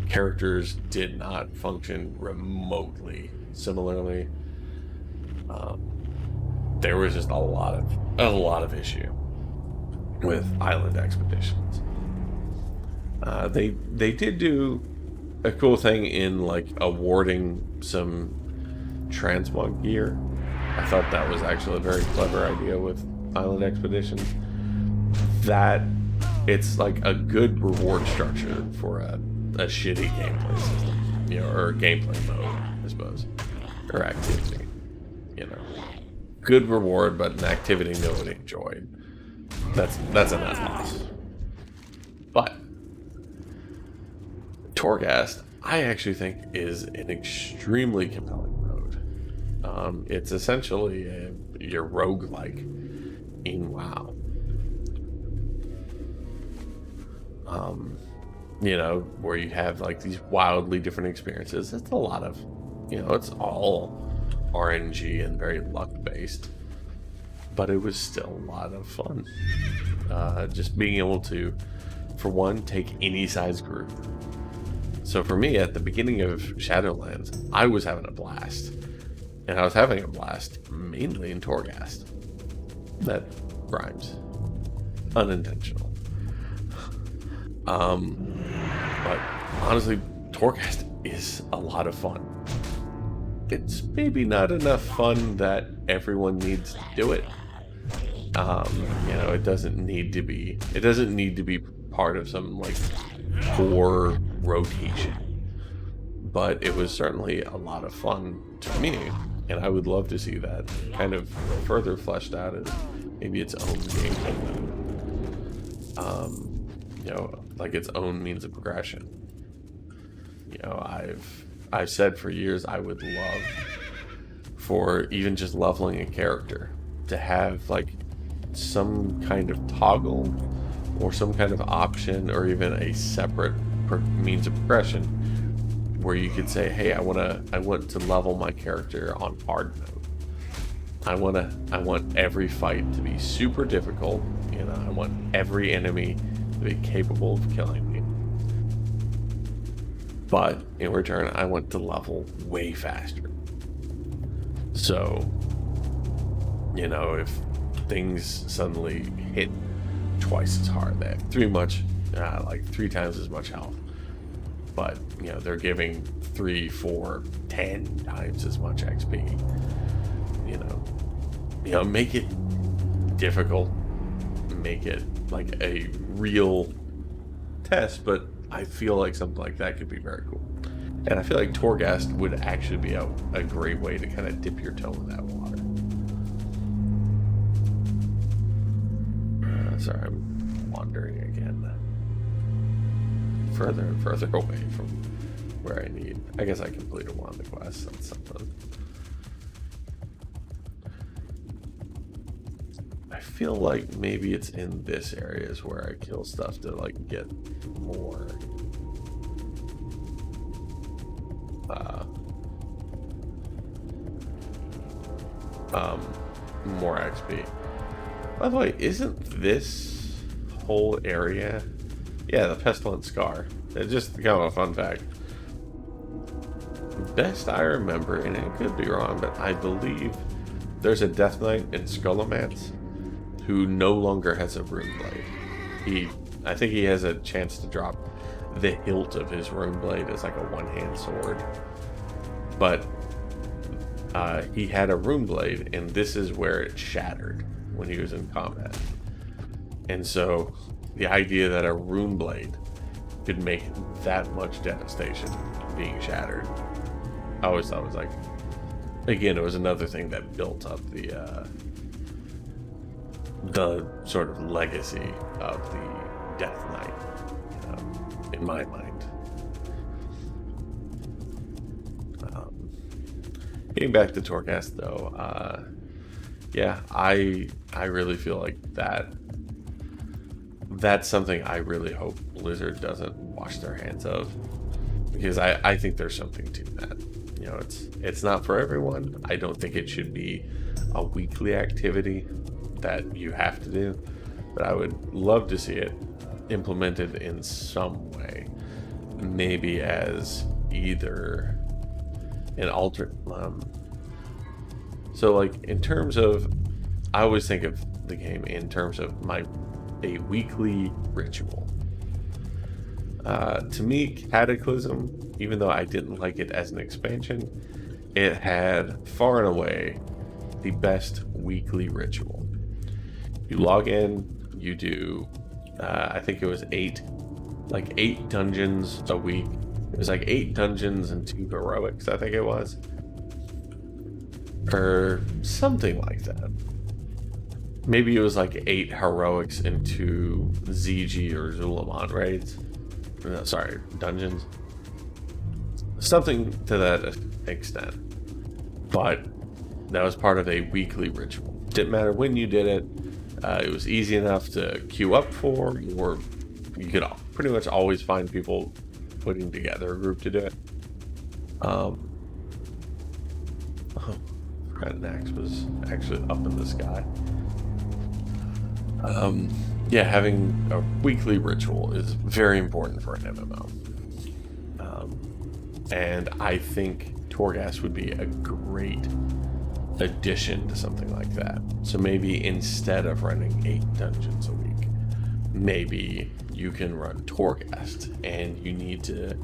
Characters did not function remotely similarly. There was just a lot of issue. with island expeditions. They did do a cool thing in like awarding some transmog gear. I thought that was actually a very clever idea with island expeditions. That it's like a good reward structure for a shitty gameplay system, or gameplay mode, I suppose, or activity. Good reward, but an activity nobody enjoyed. That's a net loss. But Torghast, I actually think, is an extremely compelling mode. It's essentially your roguelike in WoW. Where you have like these wildly different experiences. It's a lot of, it's all RNG and very luck based, but it was still a lot of fun. Just being able to, for one, take any size group. So for me, at the beginning of Shadowlands, I was having a blast, and I was having a blast mainly in Torghast. That rhymes, unintentional. But honestly, Torghast is a lot of fun. It's maybe not enough fun that everyone needs to do it. It doesn't need to be part of some like core rotation. But it was certainly a lot of fun to me, and I would love to see that kind of further fleshed out as maybe its own gameplay mode. Like its own means of progression. I've said for years I would love for even just leveling a character to have like some kind of toggle or some kind of option or even a separate means of progression where you could say, hey, I want to level my character on hard mode. I want every fight to be super difficult. I want every enemy to be capable of killing me. But in return, I want to level way faster. So, if things suddenly hit twice as hard, they have like 3 times as much health. But, they're giving 3, 4, 10 times as much XP. Make it difficult. Make it like a real test, but I feel like something like that could be very cool. And I feel like Torghast would actually be a great way to kind of dip your toe in that water. Sorry, I'm wandering again. Further and further away from where I need. I guess I completed one of the quests. That's something. I feel like maybe it's in this area is where I kill stuff to like get more more XP. By the way, isn't this whole area, yeah, the Pestilent Scar? It's just kind of a fun fact. Best I remember, and it could be wrong, but I believe there's a Death Knight in Skullomance who no longer has a rune blade. I think he has a chance to drop the hilt of his rune blade as like a one-hand sword. But he had a rune blade, and this is where it shattered when he was in combat. And so the idea that a rune blade could make that much devastation being shattered, I always thought was like, again, it was another thing that built up the sort of legacy of the Death Knight, in my mind. Getting back to Torghast, though, yeah, I really feel like that's something I really hope Blizzard doesn't wash their hands of, because I think there's something to that. It's not for everyone. I don't think it should be a weekly activity that you have to do, but I would love to see it implemented in some way, maybe as either an alternate. So like in terms of, I always think of the game in terms of my a weekly ritual. To me, Cataclysm, even though I didn't like it as an expansion, it had far and away the best weekly ritual. You log in, you do, I think it was eight dungeons a week. It was like 8 dungeons and 2 heroics, I think it was. Or something like that. Maybe it was like 8 heroics and 2 ZG or Zulamon raids. No, sorry, dungeons. Something to that extent. But that was part of a weekly ritual. Didn't matter when you did it. It was easy enough to queue up for, or you could pretty much always find people putting together a group to do it. Red Nax was actually up in the sky. Yeah, having a weekly ritual is very important for an MMO. And I think Torghast would be a great addition to something like that. So maybe instead of running 8 dungeons a week, maybe you can run Torghast and you need to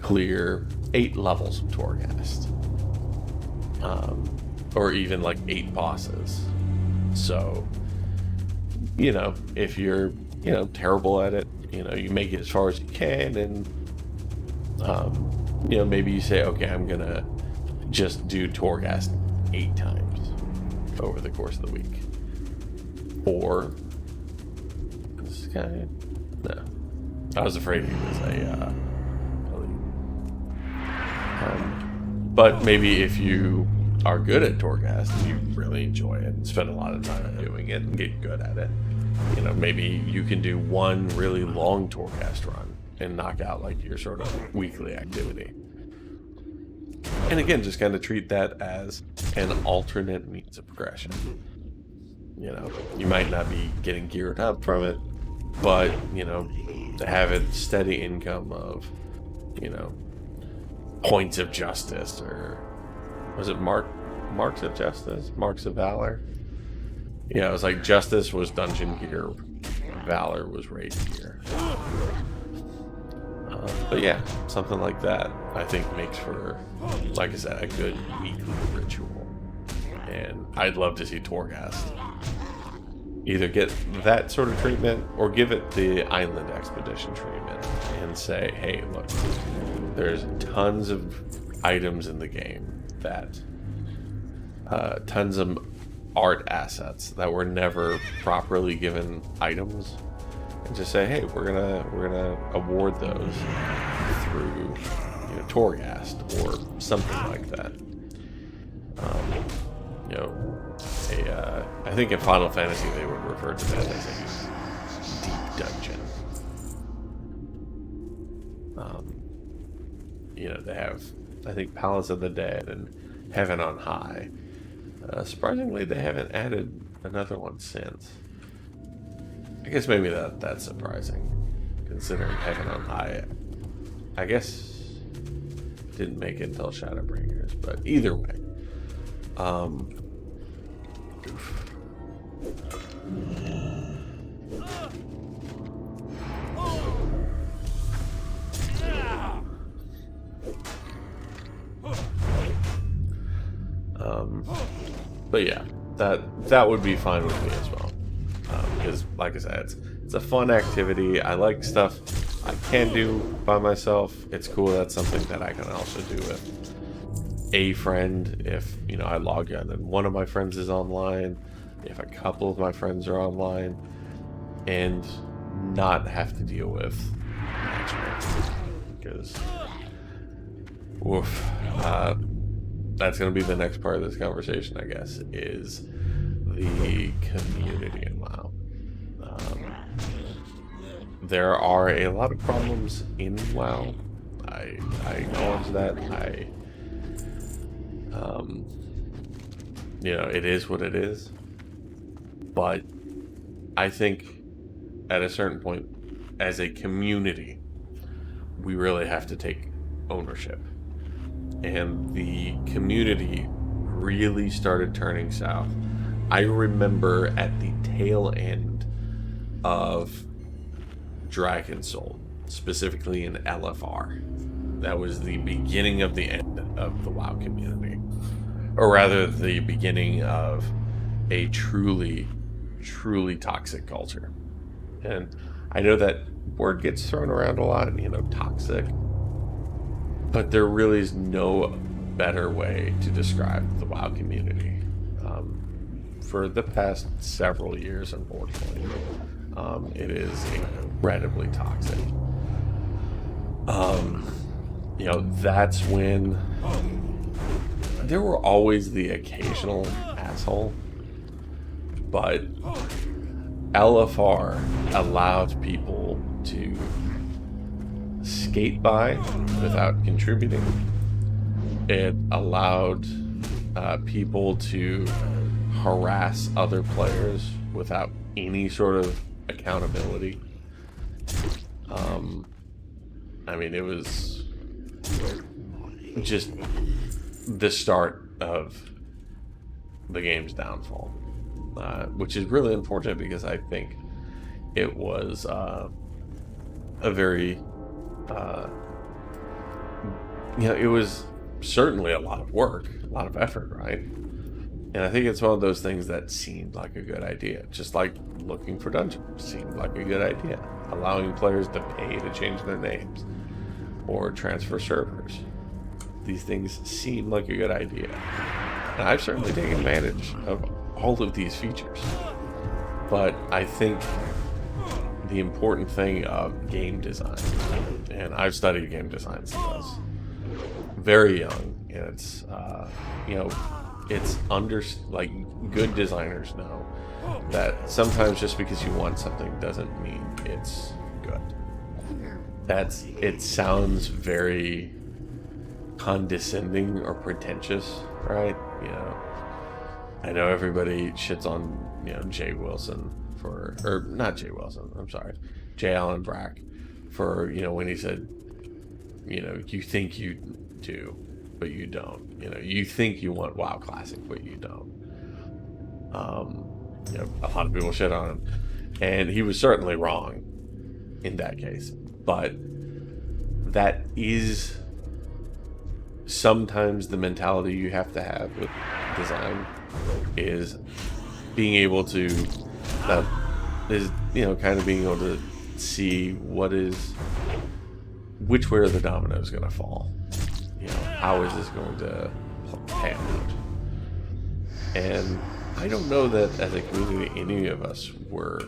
clear 8 levels of Torghast. Or even like 8 bosses. So, you know, if you're, you know, terrible at it, you know, you make it as far as you can, and, you know, maybe you say, okay, I'm gonna just do Torghast 8 times over the course of the week. Or, this guy, no, I was afraid he was a, but maybe if you are good at Torghast and you really enjoy it and spend a lot of time doing it and get good at it, you know, maybe you can do one really long Torghast run and knock out like your sort of weekly activity. And again, just kind of treat that as an alternate means of progression. You know, you might not be getting geared up from it, but, you know, to have a steady income of, you know, points of justice, or was it marks of justice? Marks of valor? Yeah, it was like justice was dungeon gear, valor was raid gear. But yeah, something like that I think makes for, like I said, a good weekly ritual. And I'd love to see Torghast either get that sort of treatment or give it the Island Expedition treatment and say, hey, look, there's tons of items in the game that tons of art assets that were never properly given items, and just say, hey, we're gonna award those through, you know, Torghast or something like that. You know, I think in Final Fantasy they would refer to that as a deep dungeon. You know, they have, I think, Palace of the Dead and Heaven on High. Surprisingly, they haven't added another one since. I guess maybe that's surprising, considering Heaven on High, I guess, didn't make it until Shadowbringers. But either way, but yeah, that would be fine with me as well, because like I said, it's a fun activity. I like stuff I can do by myself. It's cool. That's something that I can also do with a friend. If, you know, I log in and one of my friends is online, if a couple of my friends are online, and not have to deal with matchmaking, because that's going to be the next part of this conversation, I guess, is the community in WoW. There are a lot of problems in WoW. I acknowledge that. You know, it is what it is. But I think at a certain point, as a community, we really have to take ownership. And the community really started turning south. I remember at the tail end of Dragon Soul, specifically in LFR. That was the beginning of the end of the WoW community. Or rather, the beginning of a truly, truly toxic culture. And I know that word gets thrown around a lot, toxic. But there really is no better way to describe the WoW community. For the past several years, unfortunately, it is incredibly toxic. That's when there were always the occasional asshole, but LFR allowed people to skate by without contributing. It allowed people to harass other players without any sort of accountability. It was just the start of the game's downfall, which is really unfortunate because I think it was a very it was certainly a lot of work, a lot of effort, right? And I think it's one of those things that seemed like a good idea. Just like looking for dungeons seemed like a good idea. Allowing players to pay to change their names or transfer servers. These things seem like a good idea. And I've certainly taken advantage of all of these features. But I think the important thing of game design, and I've studied game design since I was very young, and it's good designers know that sometimes just because you want something doesn't mean it's good. It sounds very condescending or pretentious, right? I know everybody shits on Jay Wilson or not Jay Wilson, I'm sorry, Jay Allen Brack for when he said you think you do but you don't. You think you want WoW Classic but you don't. A lot of people shit on him, and he was certainly wrong in that case, but that is sometimes the mentality you have to have with design, is being able to kind of being able to see which way are the dominoes going to fall. How is this going to pan out? And I don't know that as a community any of us were,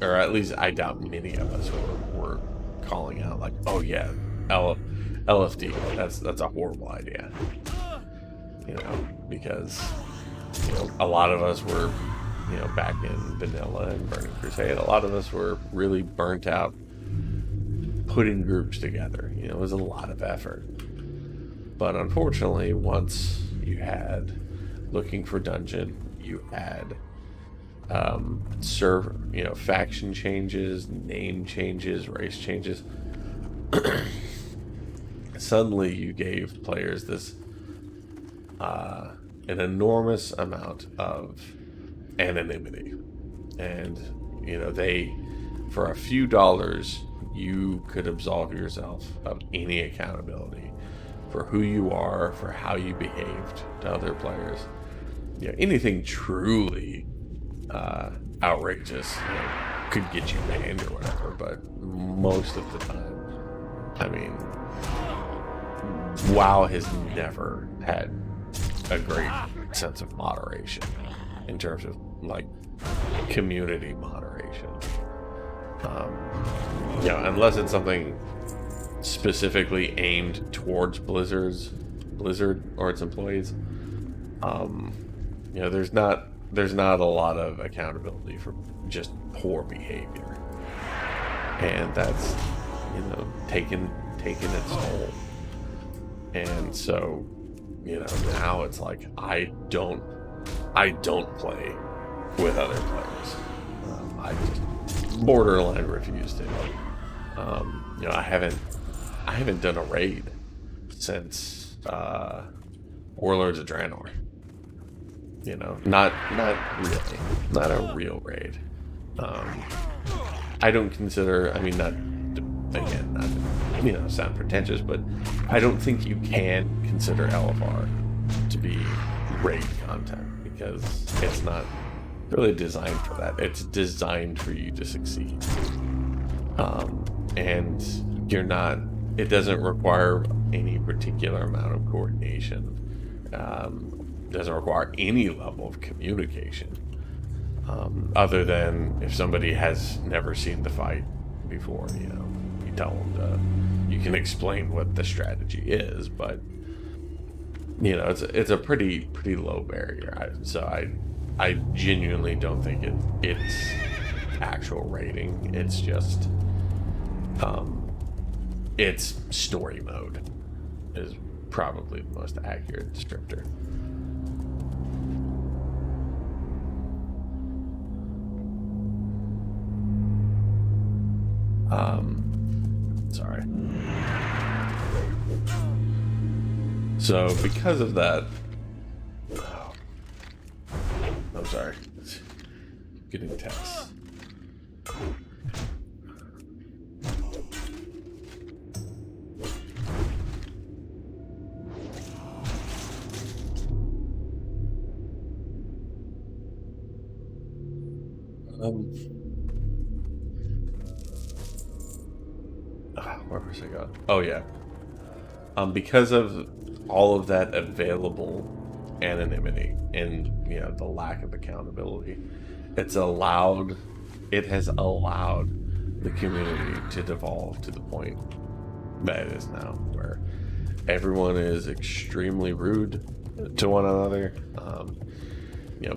or at least I doubt many of us were calling out like, oh yeah, LFD, that's a horrible idea. Because a lot of us were back in vanilla and Burning Crusade, a lot of us were really burnt out putting groups together. It was a lot of effort. But unfortunately, once you had looking for dungeon, you had server, faction changes, name changes, race changes. Suddenly you gave players this an enormous amount of anonymity, and they, for a few dollars, you could absolve yourself of any accountability for who you are, for how you behaved to other players. Anything truly outrageous could get you banned or whatever, but most of the time, WoW has never had a great sense of moderation in terms of community moderation. Unless it's something specifically aimed towards Blizzard or its employees, there's not a lot of accountability for just poor behavior, and that's taken its toll. And so now it's like I don't play with other players. I just borderline refuse to. I haven't done a raid since Warlords of Draenor. Not really, not a real raid. I don't consider, I mean, not, again, not to, sound pretentious, but I don't think you can consider LFR to be raid content, because it's not really designed for that. It's designed for you to succeed. And it doesn't require any particular amount of coordination. Doesn't require any level of communication. Other than if somebody has never seen the fight before, you tell them you can explain what the strategy is, but it's a pretty low barrier. I genuinely don't think it's actual rating. It's just it's story mode is probably the most accurate descriptor. Sorry. So because of that, I'm sorry, getting texts. Where was I going? Oh yeah. Because of all of that available anonymity and the lack of accountability, it has allowed the community to devolve to the point that it is now, where everyone is extremely rude to one another.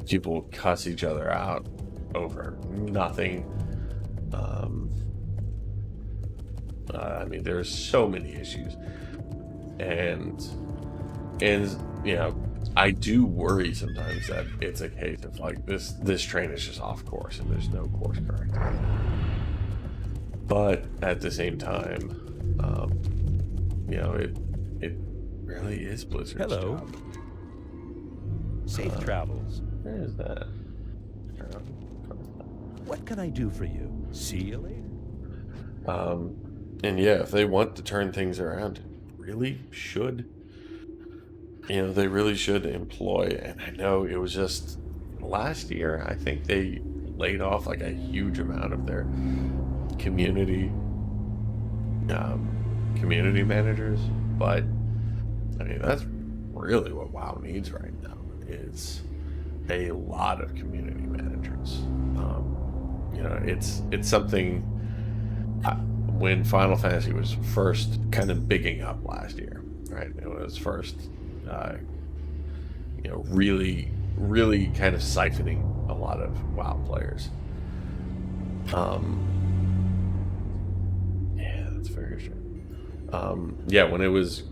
People cuss each other out over nothing. I mean, there's so many issues, and I do worry sometimes that it's a case of like this train is just off course and there's no course correct. But at the same time, it really is Blizzard's job. Safe travels. Where is that? What can I do for you? See you later. And yeah, if they want to turn things around, they really should employ, and I know it was just last year, I think they laid off like a huge amount of their community managers, but I mean, that's really what WoW needs right now, is a lot of community managers. It's something, when Final Fantasy was first kind of bigging up last year, right? It was first, really, really kind of siphoning a lot of WoW players. Yeah, that's very true. Yeah, when it was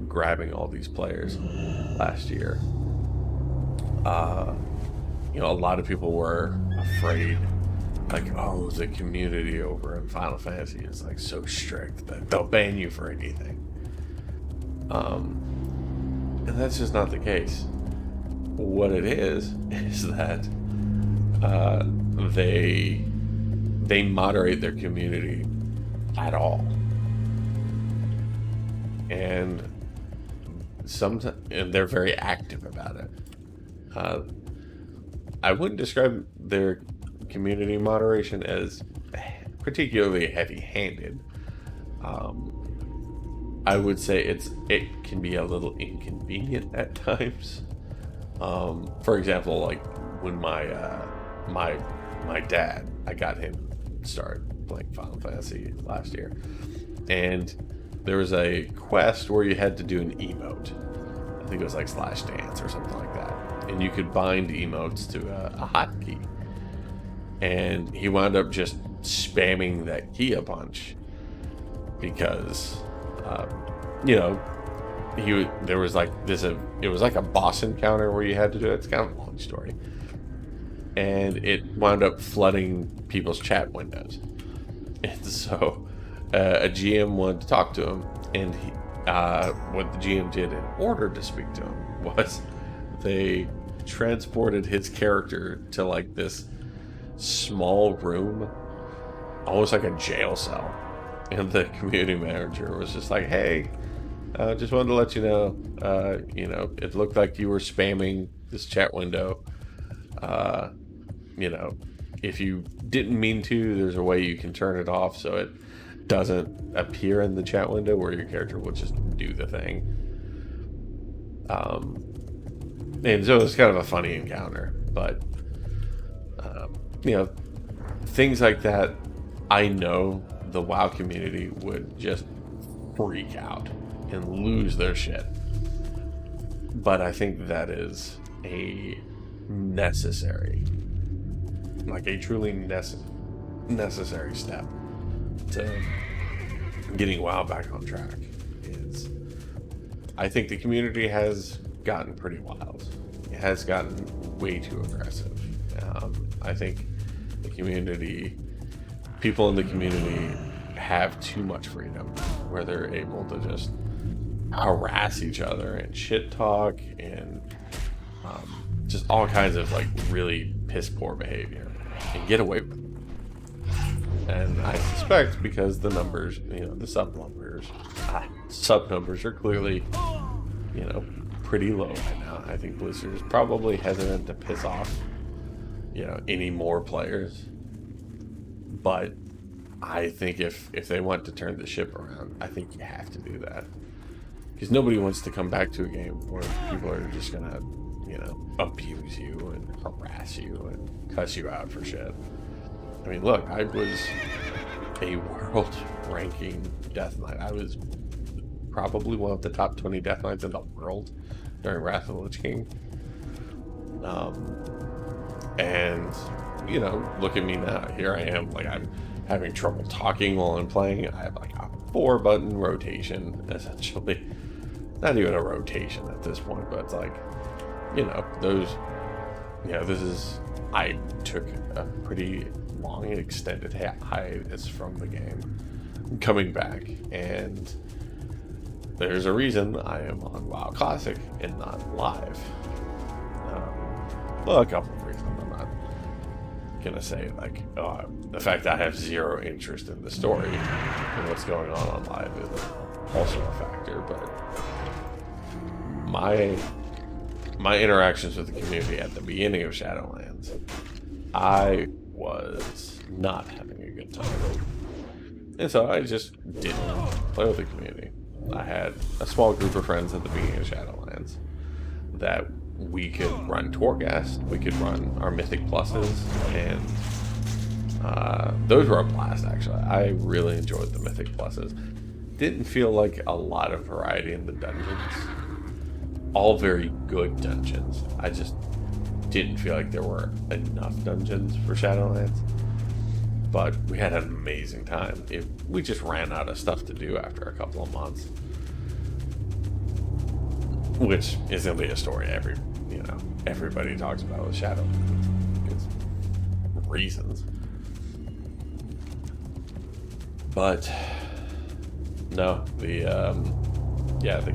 grabbing all these players last year, a lot of people were afraid, like, oh, the community over in Final Fantasy is like so strict that they'll ban you for anything. And that's just not the case. What it is that they moderate their community at all, and they're very active about it. I wouldn't describe their community moderation as particularly heavy-handed. I would say it can be a little inconvenient at times. For example, like when my dad, I got him started playing Final Fantasy last year, and there was a quest where you had to do an emote. I think it was like /dance or something like that, and you could bind emotes to a hotkey. And he wound up just spamming that key a bunch because, there was like it was like a boss encounter where you had to do it. It's kind of a long story. And it wound up flooding people's chat windows. And so a GM wanted to talk to him, and what the GM did in order to speak to him was they transported his character to like this small room, almost like a jail cell. And the community manager was just like, "Hey, just wanted to let you know, it looked like you were spamming this chat window. Uh, you know, if you didn't mean to, there's a way you can turn it off so it doesn't appear in the chat window where your character will just do the thing." And so it's kind of a funny encounter, but things like that, I know the WoW community would just freak out and lose their shit. But I think that is a necessary, like a truly necessary step to getting WoW back on track. Is I think the community has gotten pretty wild. It has gotten way too aggressive. I think the community, people in the community have too much freedom where they're able to just harass each other and shit talk and just all kinds of like really piss poor behavior and get away with it. And I suspect because the numbers, the sub numbers are clearly, pretty low right now. I think Blizzard is probably hesitant to piss off, any more players. But I think if they want to turn the ship around, I think you have to do that. Because nobody wants to come back to a game where people are just going to, abuse you and harass you and cuss you out for shit. I mean, look, I was a world ranking Death Knight. I was probably one of the top 20 Death Knights in the world during Wrath of the Lich King. And, look at me now. Here I am, like, I'm having trouble talking while I'm playing. I have like a 4-button rotation, essentially. Not even a rotation at this point, but it's like, I took a pretty long and extended hiatus from the game. I'm coming back, and there's a reason I am on WoW Classic and not live. Well, a couple of reasons. I'm not gonna say like, the fact that I have zero interest in the story and what's going on live is also a factor, but my interactions with the community at the beginning of Shadowlands, I was not having a good time. And so I just didn't play with the community. I had a small group of friends at the beginning of Shadowlands that we could run Torghast, we could run our Mythic Pluses, and those were a blast, actually. I really enjoyed the Mythic Pluses. Didn't feel like a lot of variety in the dungeons. All very good dungeons. I just didn't feel like there were enough dungeons for Shadowlands. But we had an amazing time. We just ran out of stuff to do after a couple of months. Which is going to be a story everybody talks about with Shadowlands. It's reasons. But no, the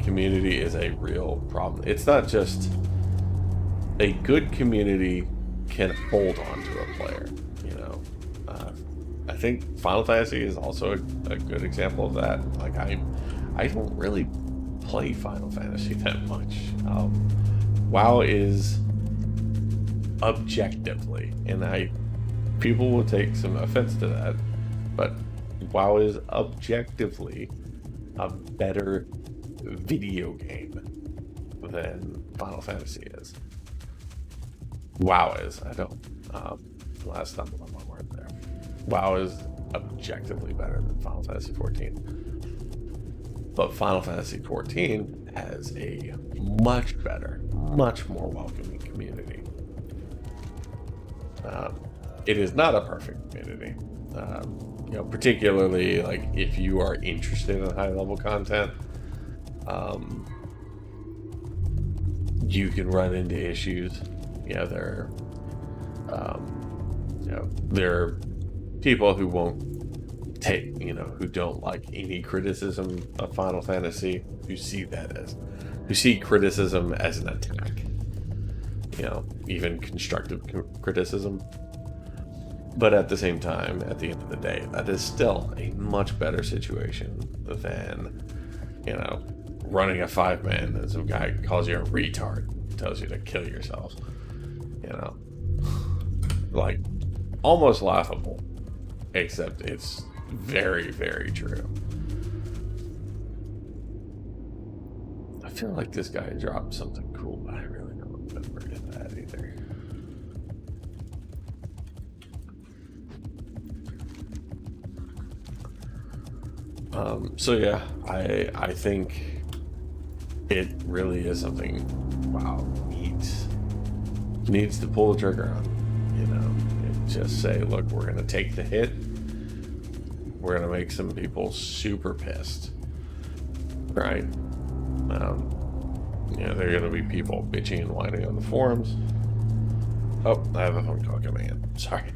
community is a real problem. It's not just a good community can hold on to a player, I think Final Fantasy is also a good example of that. Like, I don't really play Final Fantasy that much. WoW is objectively, and people will take some offense to that, but WoW is objectively a better video game than Final Fantasy is. WoW is. I don't. Last stumbled on my word there. WoW is objectively better than Final Fantasy 14. But Final Fantasy 14 has a much better, much more welcoming community. It is not a perfect community. Particularly like if you are interested in high level content, you can run into issues. There are people who won't take, who don't like any criticism of Final Fantasy, who see criticism as an attack. Even constructive criticism. But at the same time, at the end of the day, that is still a much better situation than, running a 5-man and some guy calls you a retard, tells you to kill yourself. Like, almost laughable, except it's very, very true. I feel like this guy dropped something cool, but I really don't remember that either. So yeah, I think it really is something WoW needs to pull the trigger on. And just say, look, we're gonna take the hit. We're gonna make some people super pissed, right? There are gonna be people bitching and whining on the forums. Oh, I have a phone call coming in. Sorry.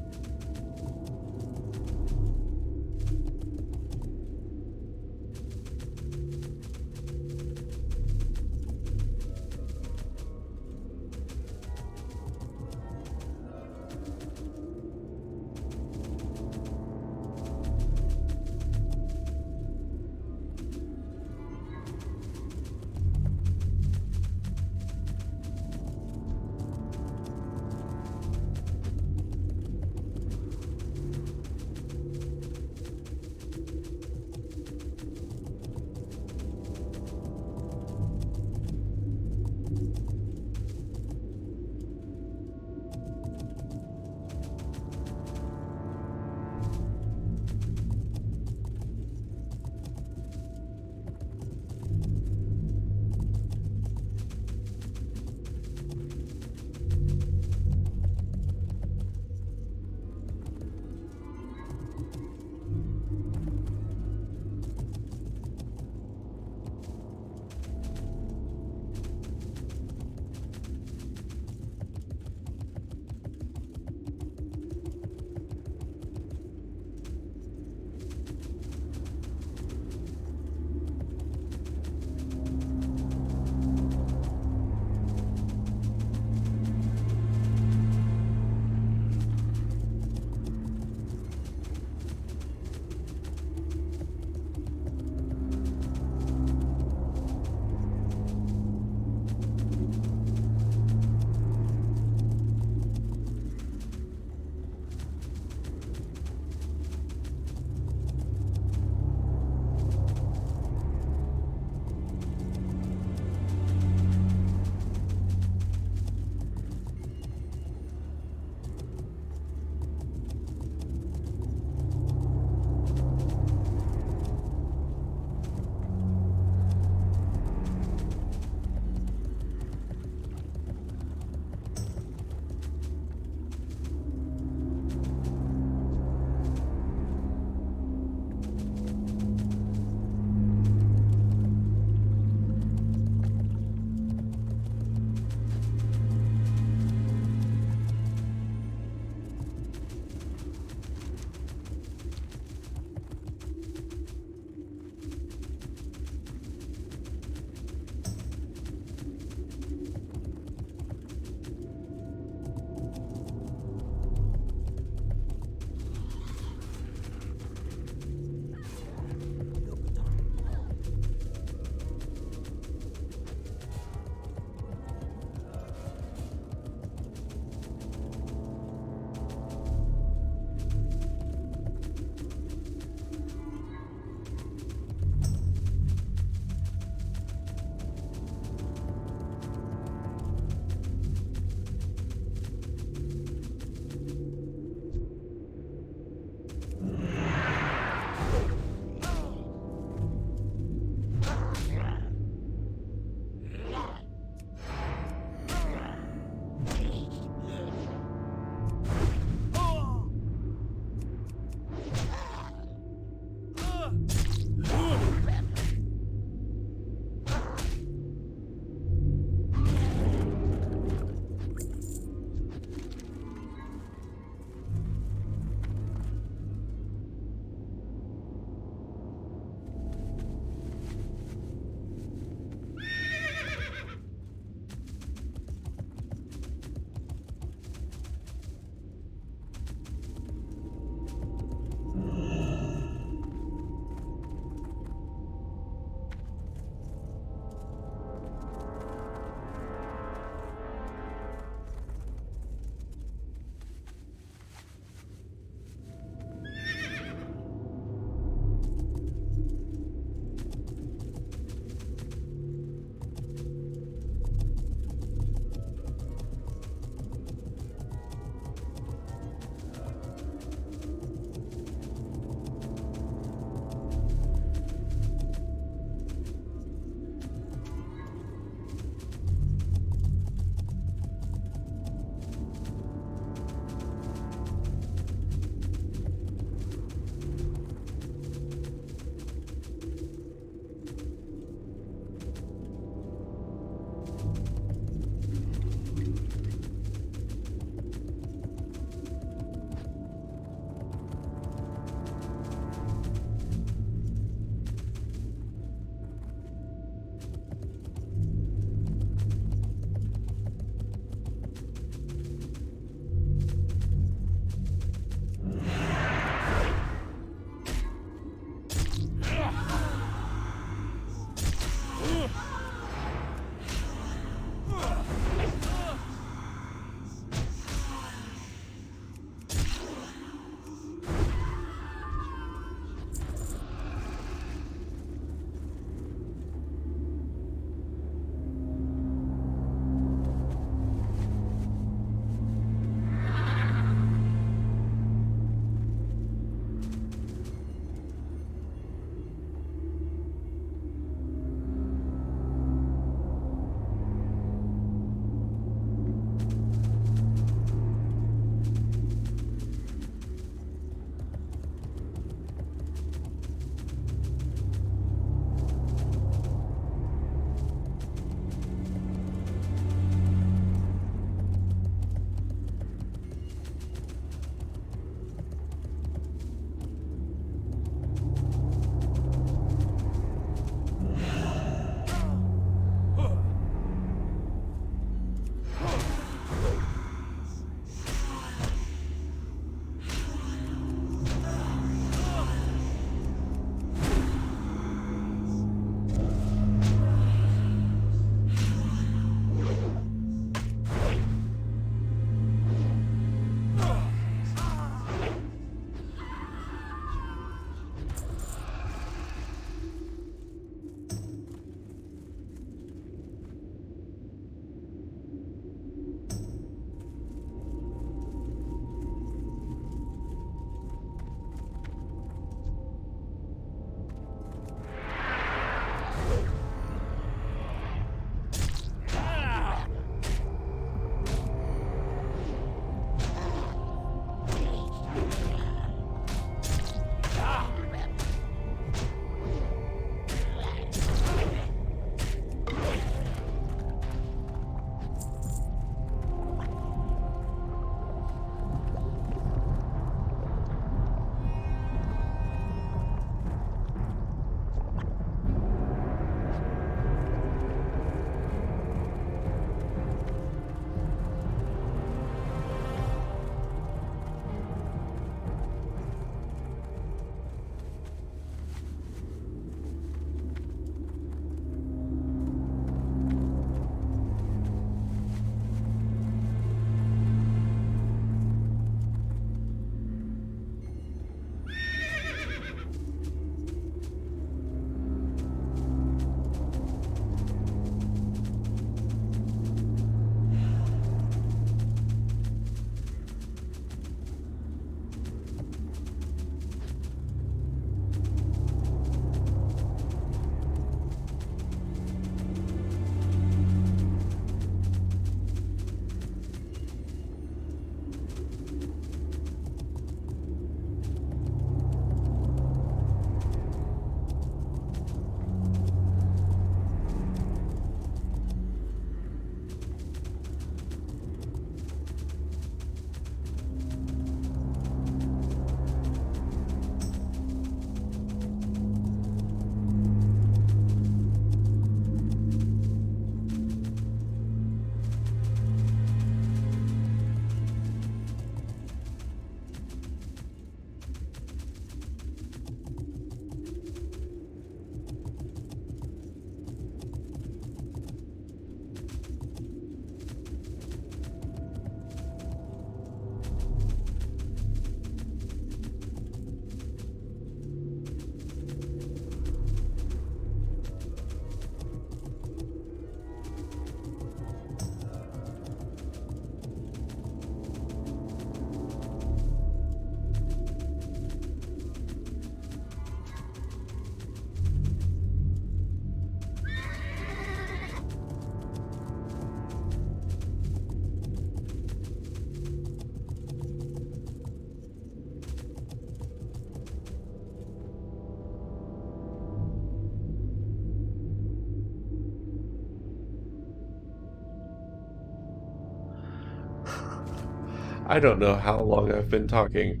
I don't know how long I've been talking,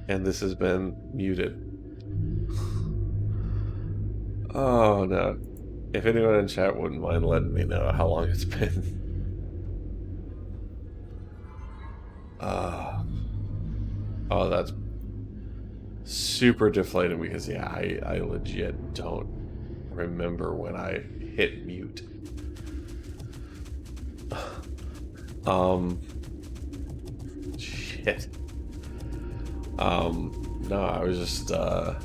and this has been muted. Oh no. If anyone in chat wouldn't mind letting me know how long it's been. Oh, that's super deflating because, yeah, I legit don't remember when I hit mute. Shit. No, I was just, I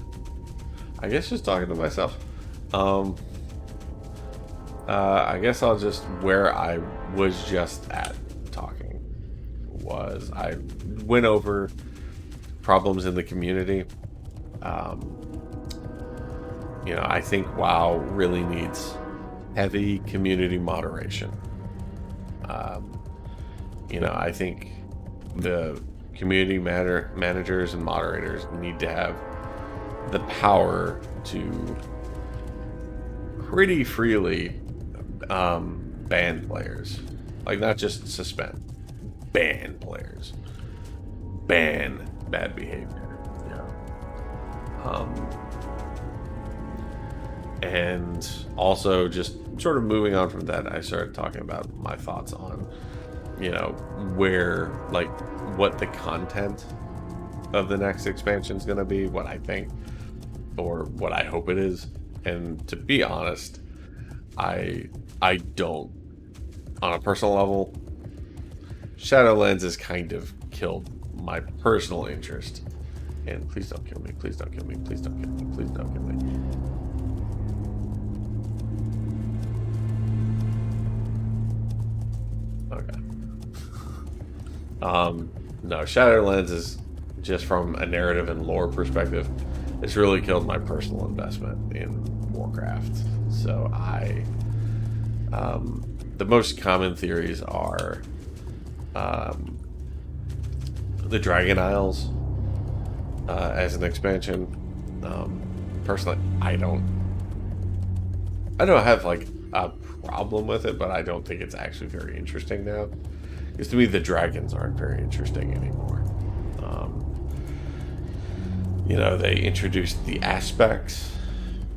guess just talking to myself. I guess I'll just, where I was just at talking was, I went over problems in the community. You know, I think WoW really needs heavy community moderation. You know, I think the community managers and moderators need to have the power to pretty freely ban players. Like, not just suspend. Ban players. Ban bad behavior. Yeah. And also, just sort of moving on from that, I started talking about my thoughts on, you know, where, like, what the content of the next expansion is going to be, what I think, or what I hope it is. And to be honest, I don't, on a personal level, Shadowlands has kind of killed my personal interest. And please don't kill me, please don't kill me, please don't kill me, please don't kill me. Okay. No, Shadowlands is, just from a narrative and lore perspective, it's really killed my personal investment in Warcraft. So the most common theories are the Dragon Isles as an expansion. Personally, I don't have like a problem with it, but I don't think it's actually very interesting now. Because to me, the dragons aren't very interesting anymore. You know, they introduced the aspects,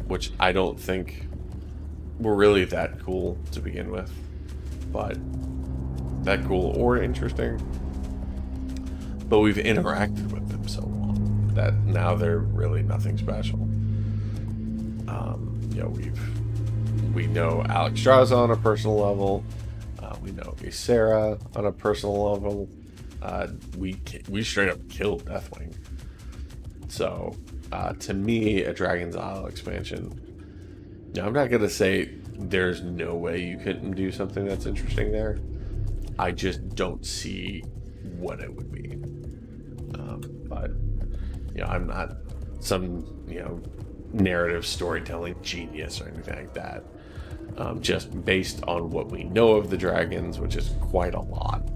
which I don't think were really that cool to begin with, but that cool or interesting. But we've interacted with them so long that now they're really nothing special. You know, we know Alexstrasza on a personal level. We know Ysera on a personal level. We straight up killed Deathwing. So, to me, a Dragon's Isle expansion, now, I'm not going to say there's no way you couldn't do something that's interesting there. I just don't see what it would be. But, you know, I'm not some, you know, narrative storytelling genius or anything like that. Just based on what we know of the dragons, which is quite a lot.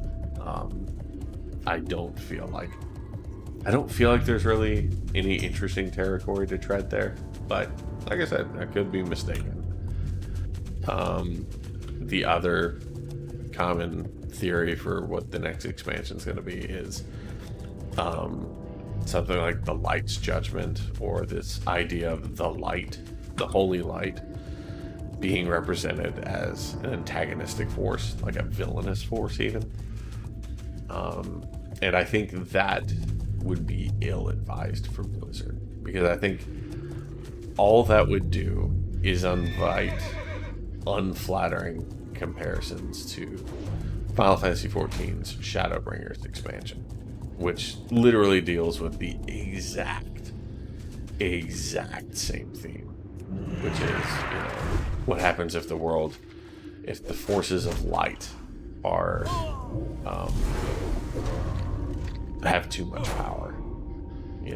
I don't feel like there's really any interesting territory to tread there, but like I said, I could be mistaken. The other common theory for what the next expansion is going to be is something like the Light's Judgment, or this idea of the light, the holy light, being represented as an antagonistic force, like a villainous force even. And I think that would be ill-advised for Blizzard, because I think all that would do is invite unflattering comparisons to Final Fantasy XIV's Shadowbringers expansion, which literally deals with the exact same theme, which is, you know, what happens if the forces of light are have too much power, you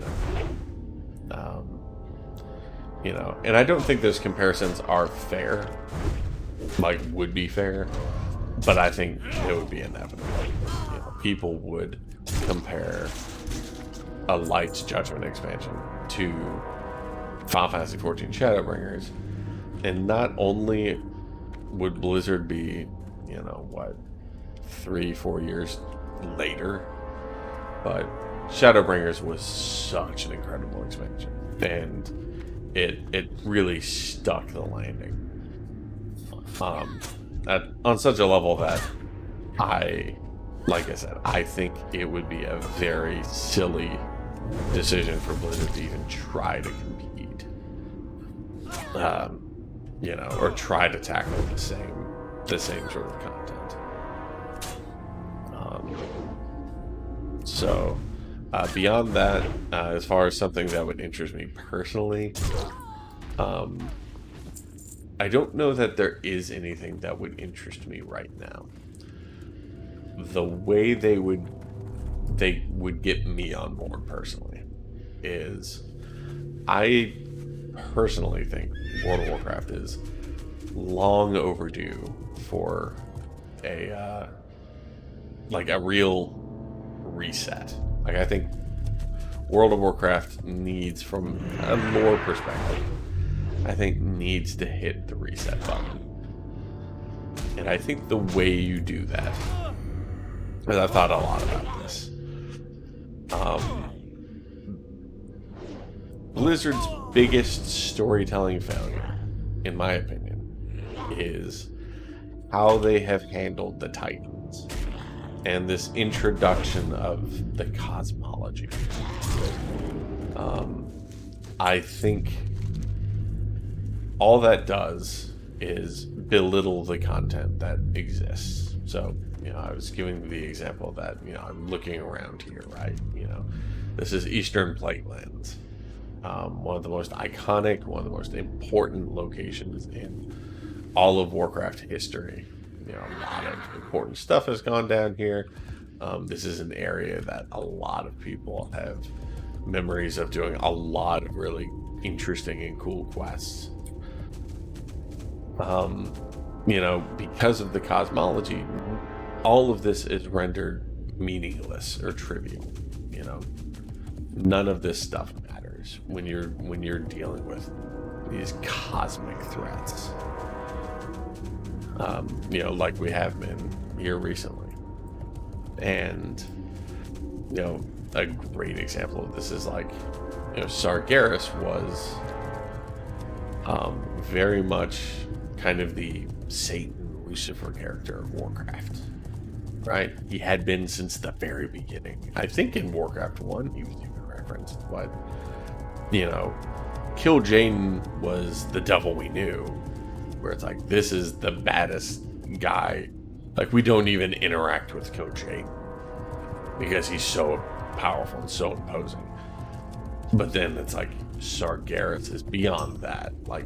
know, and I don't think those comparisons are fair, like would be fair, but I think it would be inevitable. You know, people would compare a Light's Judgment expansion to Final Fantasy XIV Shadowbringers, and not only would Blizzard be, you know, what, 3-4 years later. But Shadowbringers was such an incredible expansion, and it really stuck the landing. On such a level that like I said, I think it would be a very silly decision for Blizzard to even try to compete, or try to tackle the same sort of content. So beyond that, as far as something that would interest me personally, I don't know that there is anything that would interest me right now. The way they would get me on board personally is, I personally think World of Warcraft is long overdue for a real reset. Like, I think World of Warcraft needs, from a lore perspective, I think needs to hit the reset button. And I think the way you do that, because I've thought a lot about this, Blizzard's biggest storytelling failure, in my opinion, is how they have handled the Titans and this introduction of the cosmology. I think all that does is belittle the content that exists. So, I was giving the example that, I'm looking around here, right? This is Eastern Plaguelands. One of the most iconic, one of the most important locations in all of Warcraft history. A lot of important stuff has gone down here. This is an area that a lot of people have memories of doing a lot of really interesting and cool quests. Because of the cosmology, all of this is rendered meaningless or trivial. None of this stuff matters when you're dealing with these cosmic threats. Like we have been here recently. And a great example of this is Sargeras was very much kind of the Satan Lucifer character of Warcraft, right? He had been since the very beginning. I think in Warcraft 1 he was even referenced, but Kill Jaden was the devil we knew, where it's like, this is the baddest guy. Like, we don't even interact with Kill Jaden because he's so powerful and so imposing. But then it's like, Sargeras is beyond that. Like,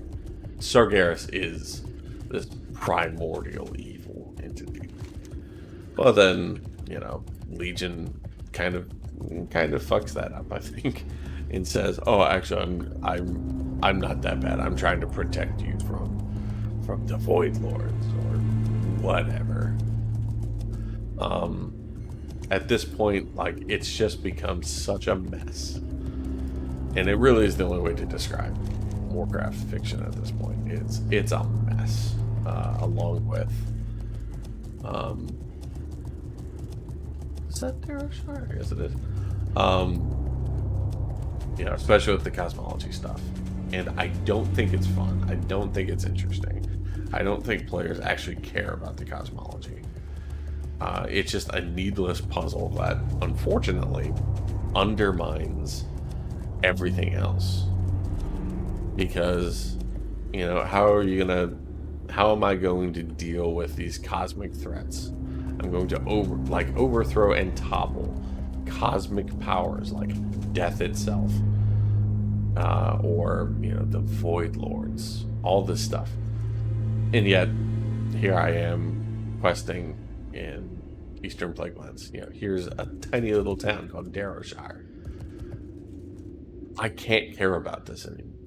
Sargeras is this primordial evil entity. Well, then, Legion kind of fucks that up, I think, and says, "Oh, actually, I'm not that bad. I'm trying to protect you from the Void Lords or whatever." At this point, it's just become such a mess, and it really is the only way to describe Warcraft fiction at this point. It's a mess, along with is that Darrow? I guess it is. Especially with the cosmology stuff. And I don't think it's fun. I don't think it's interesting. I don't think players actually care about the cosmology. It's just a needless puzzle that, unfortunately, undermines everything else. Because, how am I going to deal with these cosmic threats? I'm going to overthrow and topple cosmic powers like death itself, or the Void Lords, all this stuff. And yet, here I am questing in Eastern Plaguelands. Here's a tiny little town called Darrowshire. I can't care about this anymore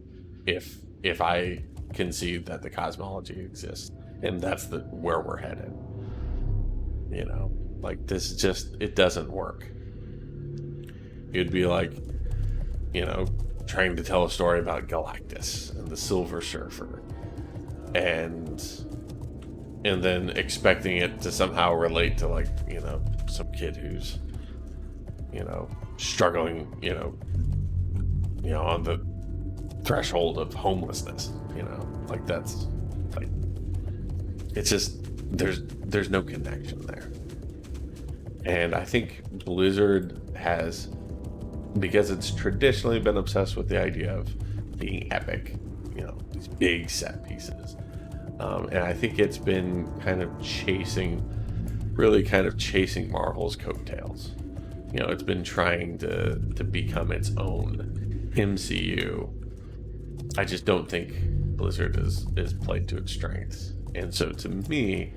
if I concede that the cosmology exists, and that's where we're headed. This just, it doesn't work. It'd be like, trying to tell a story about Galactus and the Silver Surfer, and then expecting it to somehow relate to some kid who's, struggling, on the threshold of homelessness, like that's like, it's just, there's no connection there. And I think Blizzard has, because it's traditionally been obsessed with the idea of being epic, these big set pieces. And I think it's been kind of chasing Marvel's coattails. It's been trying to become its own MCU. I just don't think Blizzard is played to its strengths. And so to me,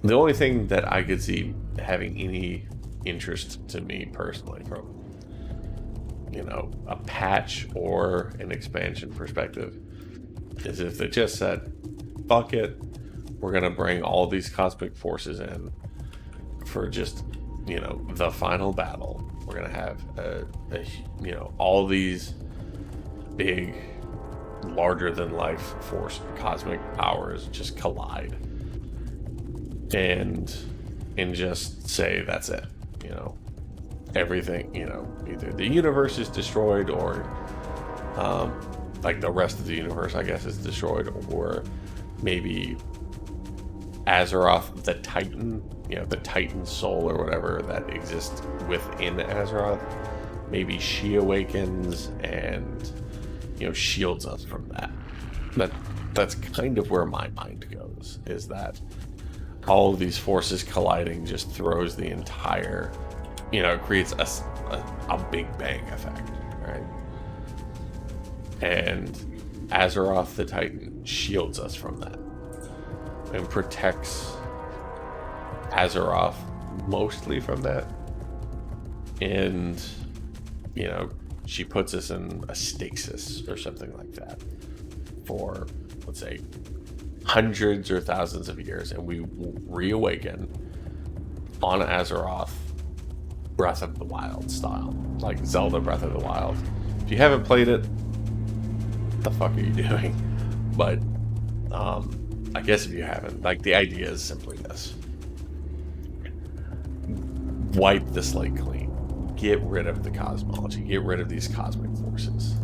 the only thing that I could see having any interest to me personally from, a patch or an expansion perspective is if they just said, fuck it, we're going to bring all these cosmic forces in for just, the final battle. We're going to have, all these big, larger than life force cosmic powers just collide. And just say that's it, everything, either the universe is destroyed or like the rest of the universe, I guess, is destroyed, or maybe Azeroth, the Titan, the Titan soul or whatever that exists within Azeroth, maybe she awakens and shields us from that. That's kind of where my mind goes, is that all of these forces colliding just throws the entire, creates a big bang effect, right? And Azeroth the Titan shields us from that and protects Azeroth mostly from that. And, she puts us in a stasis or something like that for, let's say, hundreds or thousands of years, and we reawaken on Azeroth, Breath of the Wild style, like Zelda Breath of the Wild. If you haven't played it, what the fuck are you doing? But I guess if you haven't, like, the idea is simply this: wipe the slate clean, get rid of the cosmology, get rid of these cosmic forces.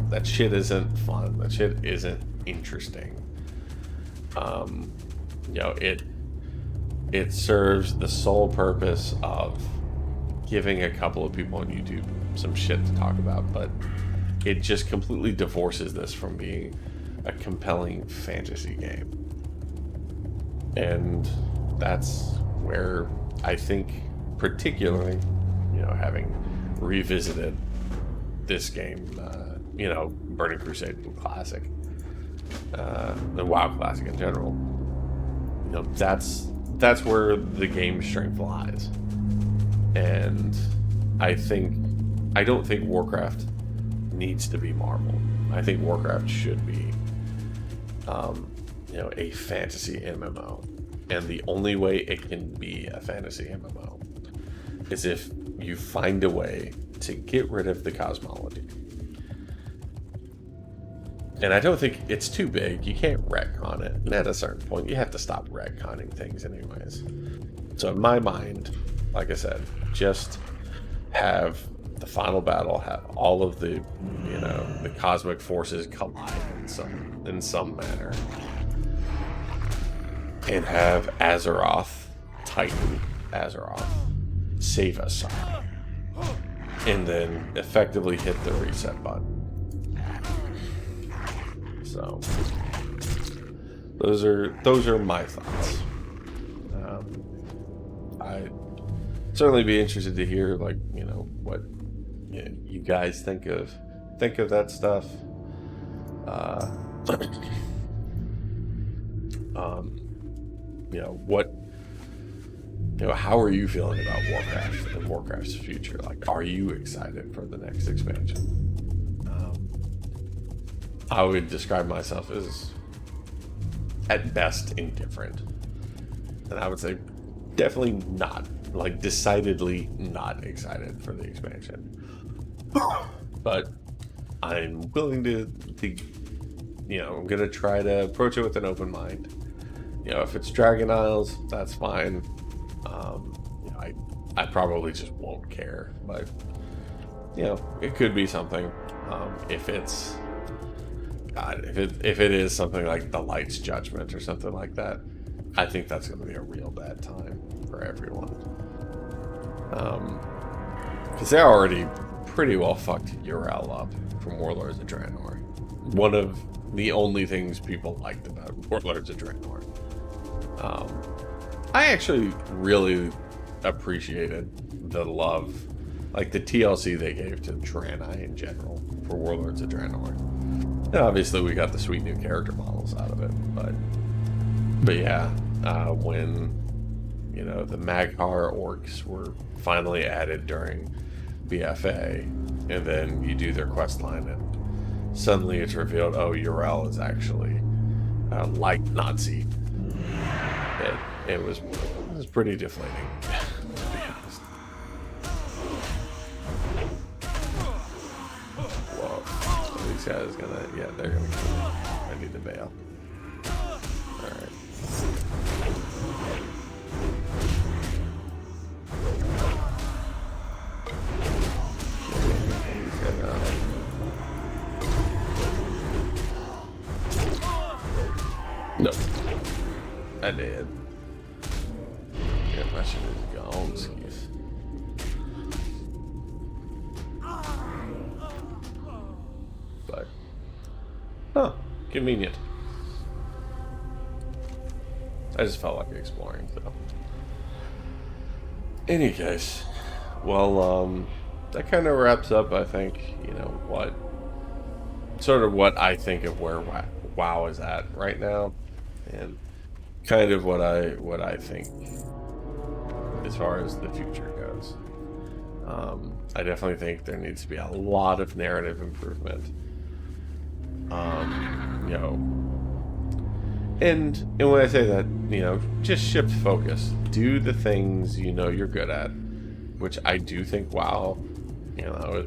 That shit isn't fun. That shit isn't interesting. It serves the sole purpose of giving a couple of people on YouTube some shit to talk about, but it just completely divorces this from being a compelling fantasy game. And that's where I think, particularly, having revisited this game, Burning Crusade Classic, the WoW Classic in general, that's where the game's strength lies. And I don't think Warcraft needs to be Marvel. I think Warcraft should be, a fantasy MMO. And the only way it can be a fantasy MMO is if you find a way to get rid of the cosmology. And I don't think it's too big. You can't retcon it. And at a certain point, you have to stop retconning things anyways. So in my mind, like I said, just have the final battle, have all of the, the cosmic forces collide in some manner. And have Azeroth, Titan Azeroth, save us. And then effectively hit the reset button. So those are my thoughts. I'd certainly be interested to hear, like, what you guys think of that stuff. How are you feeling about Warcraft and Warcraft's future? Like, are you excited for the next expansion? I would describe myself as, at best, indifferent. And I would say definitely not, like, decidedly not excited for the expansion. But I'm willing to I'm going to try to approach it with an open mind. If it's Dragon Isles, that's fine. I probably just won't care. But you know, it could be something. If it's God, if it is something like the Light's Judgment or something like that, I think that's going to be a real bad time for everyone. Because they already pretty well fucked Uriel up from Warlords of Draenor. One of the only things people liked about Warlords of Draenor. I actually really appreciated the love, like the TLC they gave to Draenei in general for Warlords of Draenor. And obviously we got the sweet new character models out of it, but yeah, when, you know, the Mag'har orcs were finally added during BFA, and then you do their quest line and suddenly it's revealed, oh, Uriel is actually like Nazi. It was pretty deflating, to be honest. Whoa. These guys gonna, yeah, they're gonna kill me. I need to bail. Alright. Nope. I did. Yeah, my shit is gone, skis. But, oh, convenient. I just felt like exploring, so. Any case, well, that kind of wraps up, I think, you know, what I think of where WoW is at right now, and kind of what I think as far as the future goes. I definitely think there needs to be a lot of narrative improvement. You know, and when I say that, you know, just shift focus, do the things you know you're good at, which I do think WoW, you know,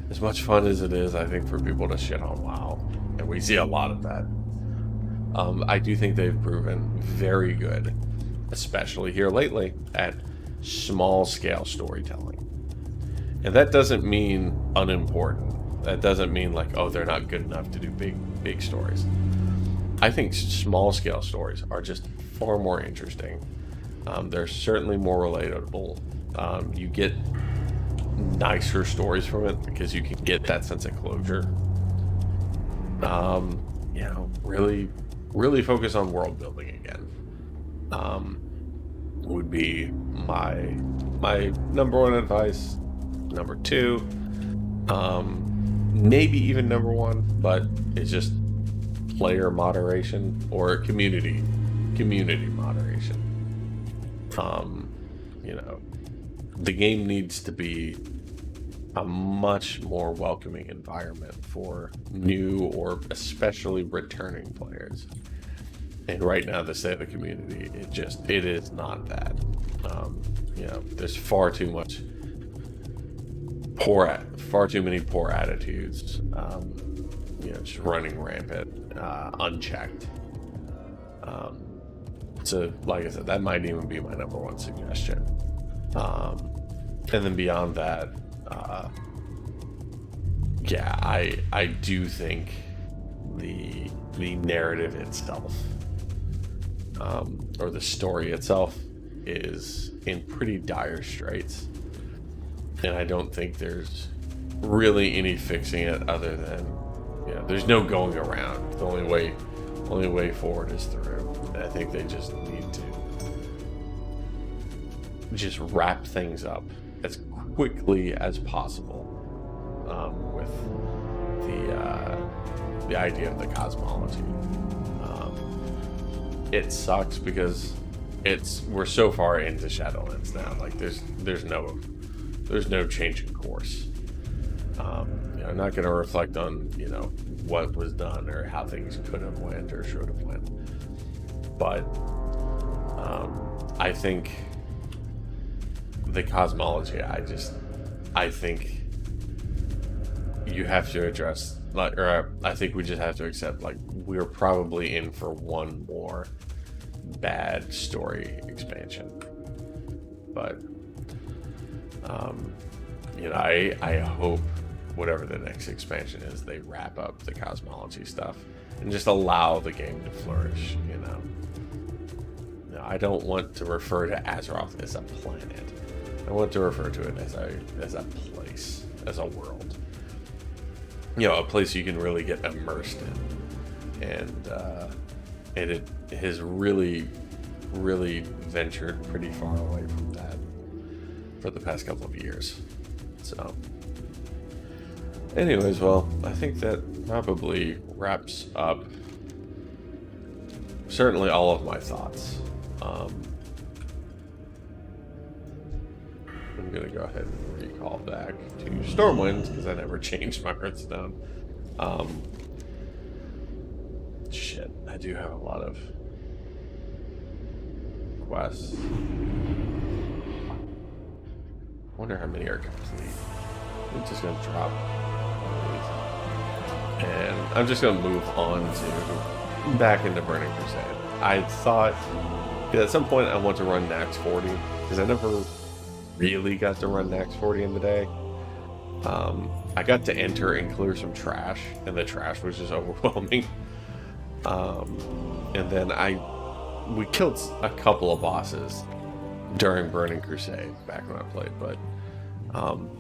as much fun as it is, I think, for people to shit on WoW, and we see a lot of that. I do think they've proven very good, especially here lately, at small-scale storytelling. And that doesn't mean unimportant. That doesn't mean like, oh, they're not good enough to do big stories. I think small-scale stories are just far more interesting. They're certainly more relatable. You get nicer stories from it because you can get that sense of closure. You know, really focus on world building again. Would be my number one advice. Number two, maybe even number one, but it's just player moderation or community moderation. You know, the game needs to be a much more welcoming environment for new or especially returning players. And right now, the state of the community, it is not that. You know, there's far too many poor attitudes. You know, just running rampant, unchecked. So, like I said, that might even be my number one suggestion. And then beyond that, yeah, I do think the narrative itself, or the story itself, is in pretty dire straits, and I don't think there's really any fixing it other than, you know, there's no going around. The only way forward is through. And I think they just need to just wrap things up as quickly as possible, with the idea of the cosmology. It sucks because we're so far into Shadowlands now. Like there's no change in course. You know, I'm not going to reflect on, you know, what was done or how things could have went or should have went. But I think the cosmology, I think you have to address, like, or I think we just have to accept, like, we're probably in for one more bad story expansion. but you know, I hope whatever the next expansion is, they wrap up the cosmology stuff and just allow the game to flourish. You know, no, I don't want to refer to Azeroth as a planet. I want to refer to it as a place, as a world. You know, a place you can really get immersed in, and it has really ventured pretty far away from that for the past couple of years. So, anyways, well, I think that probably wraps up certainly all of my thoughts. I'm gonna go ahead and recall back to Stormwind because I never changed my Hearthstone. Shit, I do have a lot of quests. Wonder how many are complete. I'm just gonna drop all these, and I'm just gonna move on to back into Burning Crusade. I thought at some point I want to run Nax 40 because I never really got to run Nax 40 in the day. I got to enter and clear some trash, and the trash was just overwhelming. And then we killed a couple of bosses during Burning Crusade back when I played, but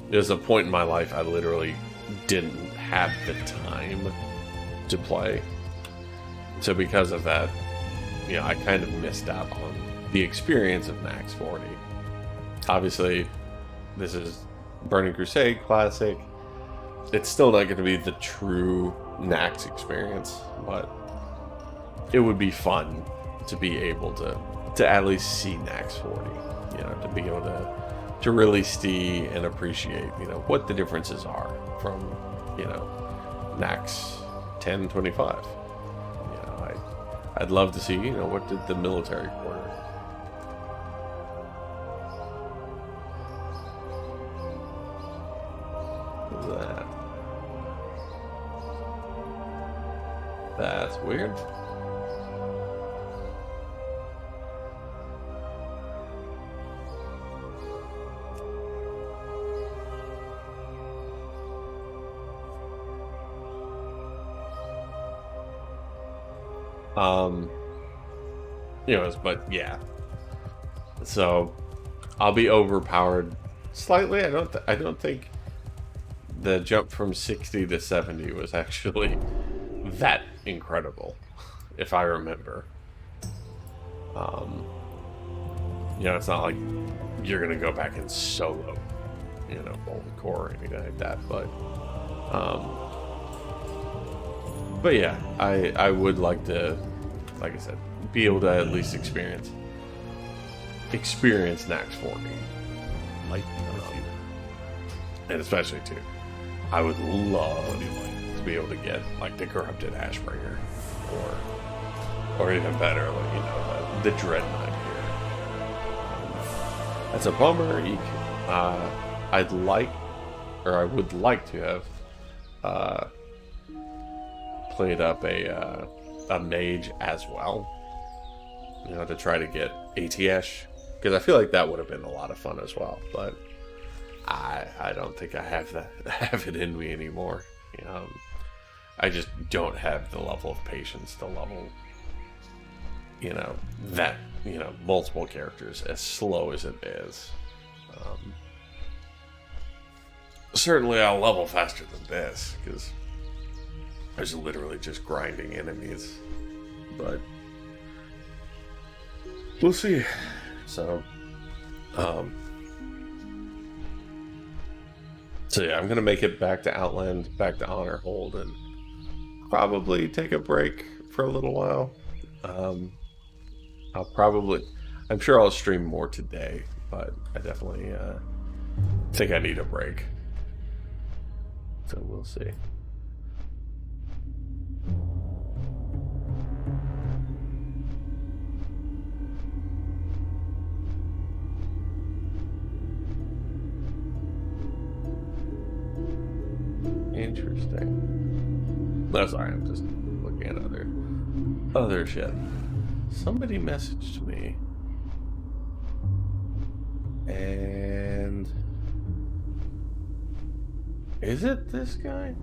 there was a point in my life I literally didn't have the time to play. So because of that, you know, I kind of missed out on the experience of Nax 40. Obviously, this is Burning Crusade Classic. It's still not going to be the true Nax experience, but it would be fun to be able to at least see Nax 40. You know, to be able to really see and appreciate, you know, what the differences are from, you know, Nax 1025. You know, I'd love to see, you know, what did the military quarter. That. That's weird. Anyways, but yeah. So I'll be overpowered slightly. I don't think the jump from 60 to 70 was actually that incredible, if I remember. You know, it's not like you're gonna go back and solo, you know, Molten Core or anything like that, but yeah, I would like to, like I said, be able to at least experience Nax 40. Light with you. And especially too, I would love to be able to get like the Corrupted Ashbringer, or even better, like, you know, the Dread Knight here. That's a bummer. I would like to have played up a mage as well, you know, to try to get ATS, because I feel like that would have been a lot of fun as well, but I don't think I have it in me anymore. I just don't have the level of patience to level, you know, that, you know, multiple characters as slow as it is. Certainly I'll level faster than this, because I was literally just grinding enemies, but we'll see. So yeah, I'm gonna make it back to Outland, back to Honor Hold, and probably take a break for a little while. I'm sure I'll stream more today, but I definitely think I need a break. So we'll see. Interesting. No, sorry, I'm just looking at other shit. Somebody messaged me And is it this guy?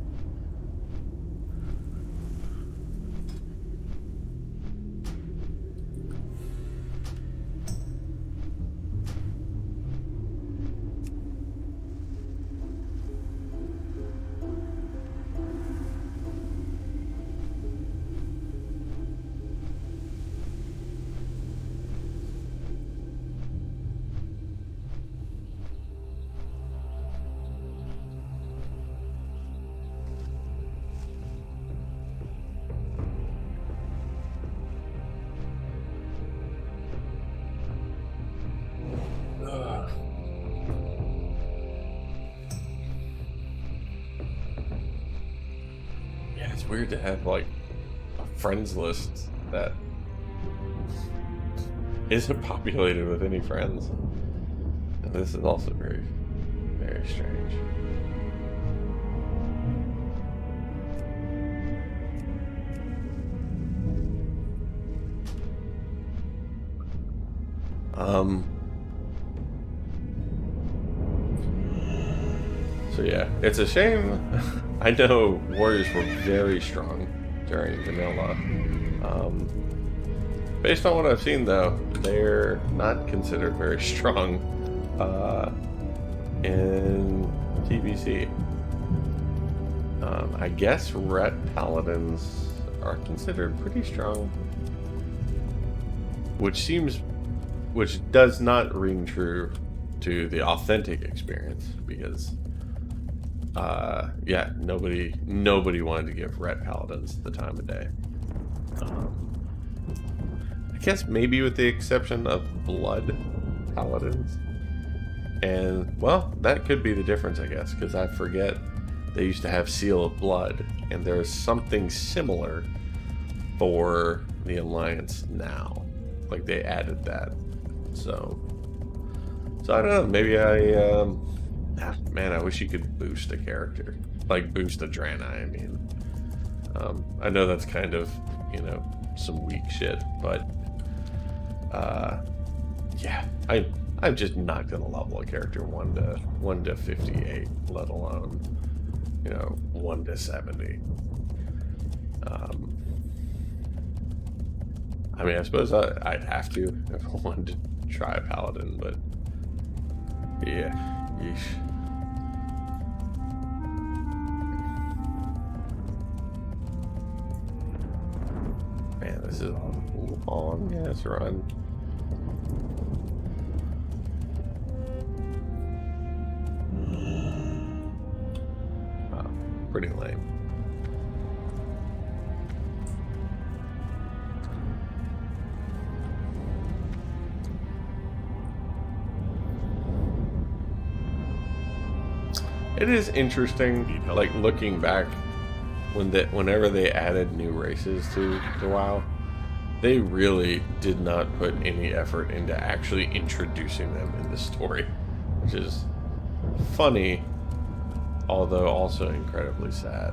Yeah, it's weird to have like a friends list that isn't populated with any friends. And this is also very, very strange. So yeah, it's a shame. I know warriors were very strong during vanilla. Based on what I've seen, though, they're not considered very strong in TBC. I guess ret paladins are considered pretty strong, which does not ring true to the authentic experience, because yeah, nobody wanted to give ret paladins the time of day. I guess maybe with the exception of blood paladins. And, well, that could be the difference, I guess, because I forget they used to have Seal of Blood, and there's something similar for the Alliance now. Like, they added that. So I don't know, maybe man, I wish you could boost a character. Like, boost a Draenei, I mean. I know that's kind of, you know, some weak shit, but yeah, I'm just not gonna level a character 1 to 58, let alone, you know, 1 to 70. I mean, I suppose I'd have to if I wanted to try a paladin, but yeah, yeesh. Man, this is a long ass run. Wow, pretty lame. It is interesting, like, looking back, whenever they added new races to WoW, they really did not put any effort into actually introducing them in the story, which is funny, although also incredibly sad.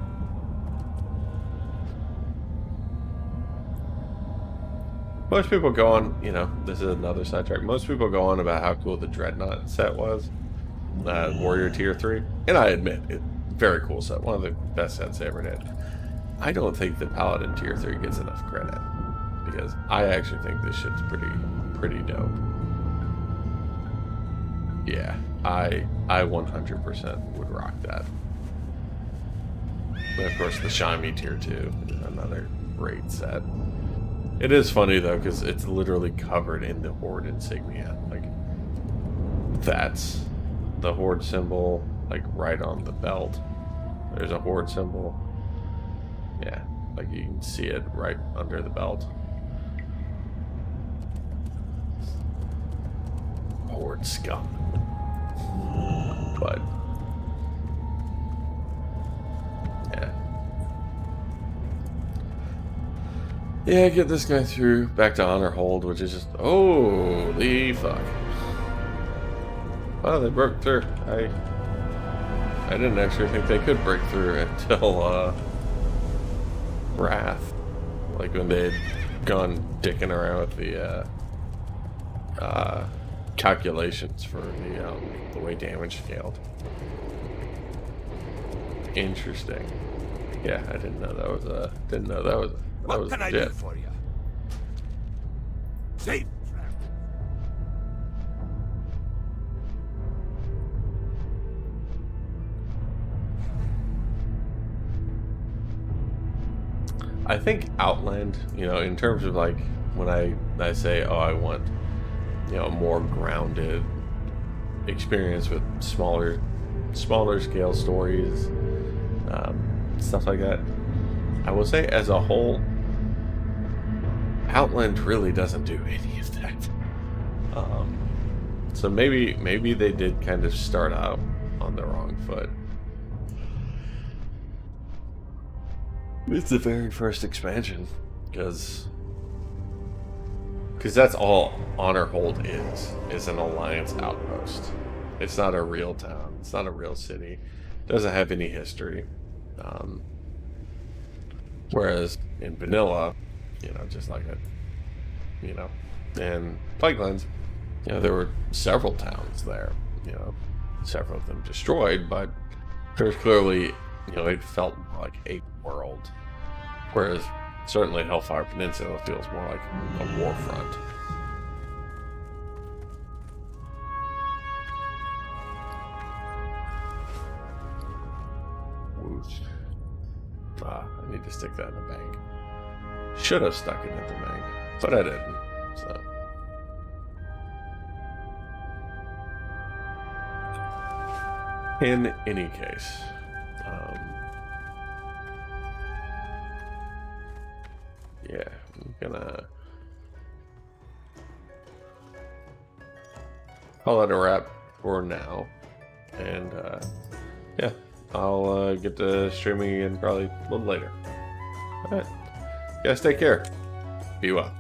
Most people go on, you know, this is another sidetrack, most people go on about how cool the Dreadnought set was. Warrior Tier 3, and I admit it, very cool set, one of the best sets they ever did. I don't think the Paladin Tier 3 gets enough credit, because I actually think this shit's pretty dope. Yeah, I 100% would rock that. And of course the Shami Tier 2 is another great set. It is funny though, because it's literally covered in the Horde insignia. Like, that's the Horde symbol, like right on the belt. There's a Horde symbol. Yeah, like you can see it right under the belt. Horde scum. But yeah, get this guy through back to Honor Hold, which is just holy fuck. Oh, they broke through. I didn't actually think they could break through until Wrath. Like when they had gone dicking around with the calculations for the way damage scaled. Interesting. Yeah, I didn't know that was a. Didn't know that was. That was What can I legit. do for you? Safe trap. I think Outland, in terms of like when I say, oh, I want, a more grounded experience with smaller scale stories, stuff like that. I will say, as a whole, Outland really doesn't do any of that. So maybe they did kind of start out on the wrong foot. It's the very first expansion, because that's all Honorhold is an alliance outpost. It's not a real town. It's not a real city. It doesn't have any history. Whereas in vanilla, just like and Plaguelands, there were several towns there. Several of them destroyed, but there's clearly, it felt more like a world. Whereas certainly Hellfire Peninsula feels more like a war front. Whoosh. I need to stick that in the bank. Should have stuck it in the bank, but I didn't. So. In any case, yeah, I'm gonna call it a wrap for now, and yeah, I'll get to streaming again probably a little later. All right, guys, take care. Be well.